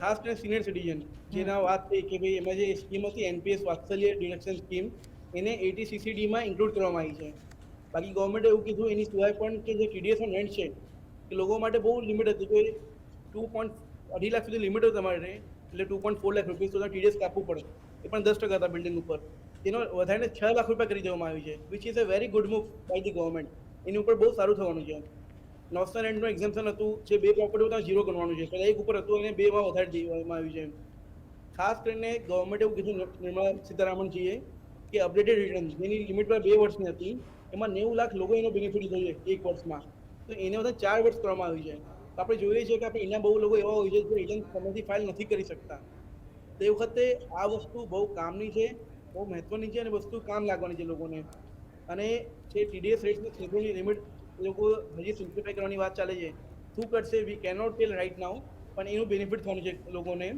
Speaker 7: ખાસ કરીને સિનિયર સિટીઝન, જેના વાત થઈ કે ભાઈ એમાં જે સ્કીમ હતી એનપીએસ વાત્સલ્ય ડિડક્શન સ્કીમ, એને 80CCDમાં ઇન્ક્લુડ કરવામાં આવી છે. બાકી ગવર્મેન્ટે એવું કીધું એની સિવાય પણ કે જે ટીડીએસ ઓન રેન્ટ છે એ લોકો માટે બહુ લિમિટ હતી કે 2.2 લાખ સુધી લિમિટ હોય તમારે, એટલે 2.4 લાખ રૂપિયા સુધી ટીડીએસ કાપવું પડે. એ પણ 10% હતા બિલ્ડિંગ ઉપર. તેનો વધારીને 6 લાખ રૂપિયા કરી દેવામાં આવ્યું છે, which is a very good move by the government. એની ઉપર બહુ સારું થવાનું છે. નોર્થન રેન્ટનું એક્ઝામ્પશન હતું, જે 2 પ્રોપર્ટી હતા 0 કરવાનું છે, પહેલાં 1 ઉપર હતું એને 2માં વધારી દેવામાં આવ્યું છે. ખાસ કરીને ગવર્મેન્ટે એવું કીધું નિર્મલા સીતારામનજીએ કે અપડેટેડ રિટર્ન જેની લિમિટ પર 2 વર્ષની હતી, એમાં 90 લાખ લોકો એનો બેનિફિટ જોઈએ 1 વર્ષમાં, તો એને બધા 4 વર્ષ કરવામાં આવ્યું છે. તો આપણે જોઈએ છીએ કે આપણે એના બહુ લોકો એવા હોય છે જે રિટર્ન સમયથી ફાઇલ નથી કરી શકતા. તો એ વખતે આ વસ્તુ બહુ કામની છે, બહુ મહત્વની છે, અને વસ્તુ કામ લાગવાની છે લોકોને. અને જે ટીડીએસ રેટની થ્રેશોલ્ડની લિમિટ લોકો હજી સિમ્પ્લિફાઈ કરવાની વાત ચાલે છે. શું કરશે વી કેનોટ ટેલ રાઇટ નાઉ, પણ એનું બેનિફિટ થવાનું છે લોકોને.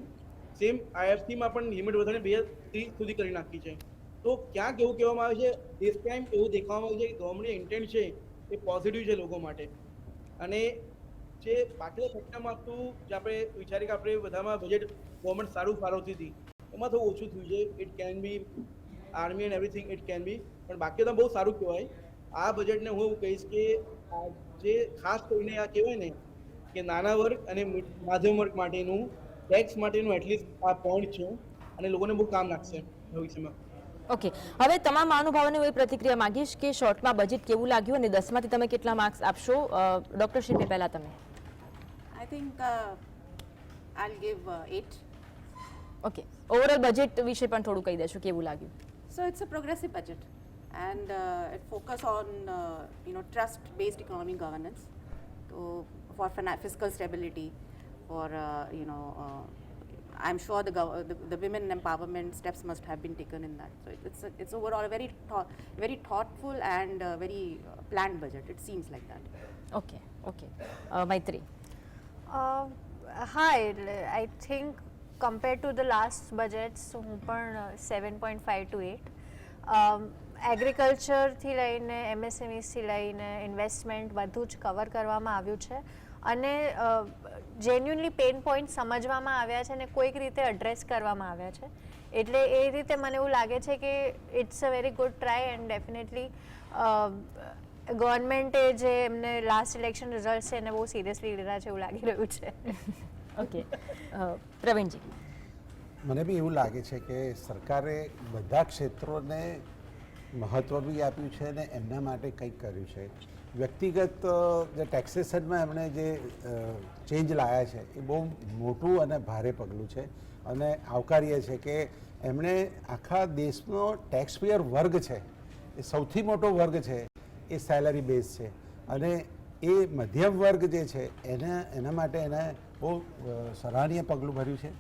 Speaker 7: સેમ આઈએફસીમાં પણ લિમિટ વધારે 2030 સુધી કરી નાખી છે. તો ક્યાંક એવું કહેવામાં આવે છે, this ટાઈમ એવું દેખાવામાં આવે છે કે ગવર્મેન્ટની ઇન્ટેન્ટ છે એ પોઝિટિવ છે લોકો માટે. અને જે બાકીના સેક્ટરમાં હતું, જે આપણે વિચારીએ કે આપણે બધામાં બજેટ ગવર્મેન્ટ સારું ફાળવતી હતી, એમાં થોડું ઓછું થયું છે. It can be army and everything, it can be, પણ બાકી તો બહુ સારું કહેવાય. આ બજેટને હું એવું કહીશ કે જે ખાસ કરીને આ કહેવાય ને કે નાના વર્ગ અને મધ્યમ વર્ગ માટેનું ટેક્સ માટેનું એટલીસ્ટ આ પોઈન્ટ છે, અને લોકોને બહુ કામ લાગશે ભવિષ્યમાં.
Speaker 2: ઓકે, હવે તમામ મહાનુભાવોને હું એ પ્રતિક્રિયા માંગીશ કે શોર્ટમાં બજેટ કેવું લાગ્યું અને 10માંથી તમે કેટલા માર્ક્સ આપશો? ડોક્ટર શિલ્પી, પહેલા તમે.
Speaker 6: I think I'll give 8.
Speaker 2: Okay, overall budget વિશે પણ થોડું કહી દેશો, કેવું લાગ્યું?
Speaker 6: So it's a progressive budget, and it focus on trust-based economic governance. So for fiscal stability, for I'm sure the women empowerment steps must have been taken in that. So it's overall a very thoughtful and very planned budget. It seems like that.
Speaker 2: Okay. Maitri.
Speaker 4: હા, એટલે I think compare to the last budgets હું પણ 7.5 to 8. એગ્રીકલ્ચરથી લઈને એમએસએમઈથી લઈને investment બધું જ cover કરવામાં આવ્યું છે અને જેન્યુઅનલી પેઇન પોઈન્ટ સમજવામાં આવ્યા છે અને કોઈક રીતે એડ્રેસ કરવામાં આવ્યા છે. એટલે એ રીતે મને એવું લાગે છે કે it's a very good try and definitely ગવર્મેન્ટે જે એમને લાસ્ટ ઇલેક્શન રિઝલ્ટ છે એને બહુ સિરિયસલી લીધા છે એવું લાગી રહ્યું છે.
Speaker 2: ઓકે પ્રવીણજી.
Speaker 5: મને બી એવું લાગે છે કે સરકારે બધા ક્ષેત્રોને મહત્ત્વ બી આપ્યું છે અને એમના માટે કંઈક કર્યું છે. વ્યક્તિગત જે ટેક્સેશનમાં એમણે જે ચેન્જ લાવ્યા છે એ બહુ મોટું અને ભારે પગલું છે અને આવકારીએ છે કે એમણે આખા દેશનો ટેક્સપેયર વર્ગ છે એ સૌથી મોટો વર્ગ છે એ સેલરી બેઝ છે અને એ મધ્યમ વર્ગ જે છે એના માટે એને બહુ સરાહનીય પગલું ભર્યું છે.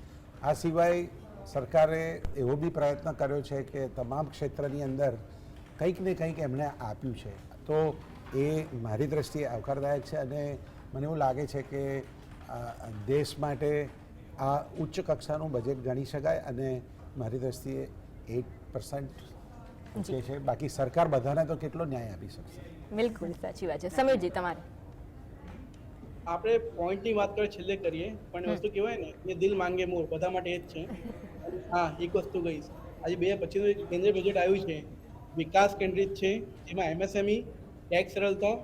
Speaker 5: આ સિવાય સરકારે એવો બી પ્રયત્ન કર્યો છે કે તમામ ક્ષેત્રની અંદર કંઈક ને કંઈક એમણે આપ્યું છે. તો એ મારી દ્રષ્ટિએ આવકારદાયક છે અને મને એવું લાગે છે કે દેશ માટે આ ઉચ્ચ કક્ષાનું બજેટ ગણી શકાય અને મારી દ્રષ્ટિએ 8% જે છે. બાકી સરકાર બધાને તો કેટલો ન્યાય આપી શકશે.
Speaker 2: બિલકુલ સાચી વાત છે. સમીરજી તમારે.
Speaker 7: આપણે પોઈન્ટની વાત કરીએ છેલ્લે કરીએ પણ વસ્તુ કહેવાય ને કે દિલ માંગે મોર બધા માટે એ જ છે. હા એક વસ્તુ કહીશ, આજે 2025નું કેન્દ્રીય બજેટ આવ્યું છે વિકાસ કેન્દ્રિત છે, જેમાં એમએસએમઈ, ટેક્સ સરળતા,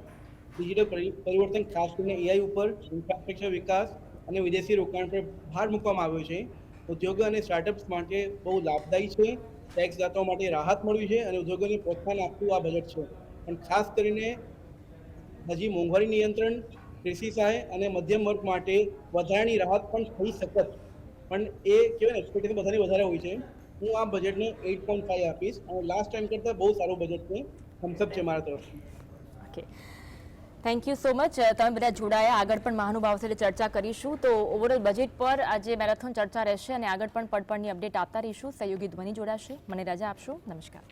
Speaker 7: ડિજિટલ પરિવર્તન ખાસ કરીને એઆઈ ઉપર, ઇન્ફ્રાસ્ટ્રક્ચર વિકાસ અને વિદેશી રોકાણ પર ભાર મૂકવામાં આવ્યો છે. ઉદ્યોગો અને સ્ટાર્ટઅપ્સ માટે બહુ લાભદાયી છે. ટેક્સદાતાઓ માટે રાહત મળ્યું છે અને ઉદ્યોગોને પ્રોત્સાહન આપતું આ બજેટ છે. પણ ખાસ કરીને હજી મોંઘવારી નિયંત્રણ, કૃષિ સહાય અને મધ્યમ વર્ગ માટે વધારાની રાહત પણ થઈ શકત. પણ એ કહેવાય ને એક્સપેક્ટેશન બધાની વધારે હોય છે. હું આ બજેટને 8.5 આપીશ અને લાસ્ટ ટાઈમ કરતાં બહુ સારું બજેટ છે. થમ્સઅપ છે મારા તરફથી.
Speaker 2: Okay thank you so much. તમે બધા જોડાયા. આગળ પણ મહાનુભાવ સાથે ચર્ચા કરીશું. તો ઓવરઓલ બજેટ પર આજે મેરેથોન ચર્ચા રહેશે અને આગળ પણ પડપડની અપડેટ આપતા રહીશું. સહયોગી ધ્વનિ જોડાશે. મને રજા આપશો. નમસ્કાર.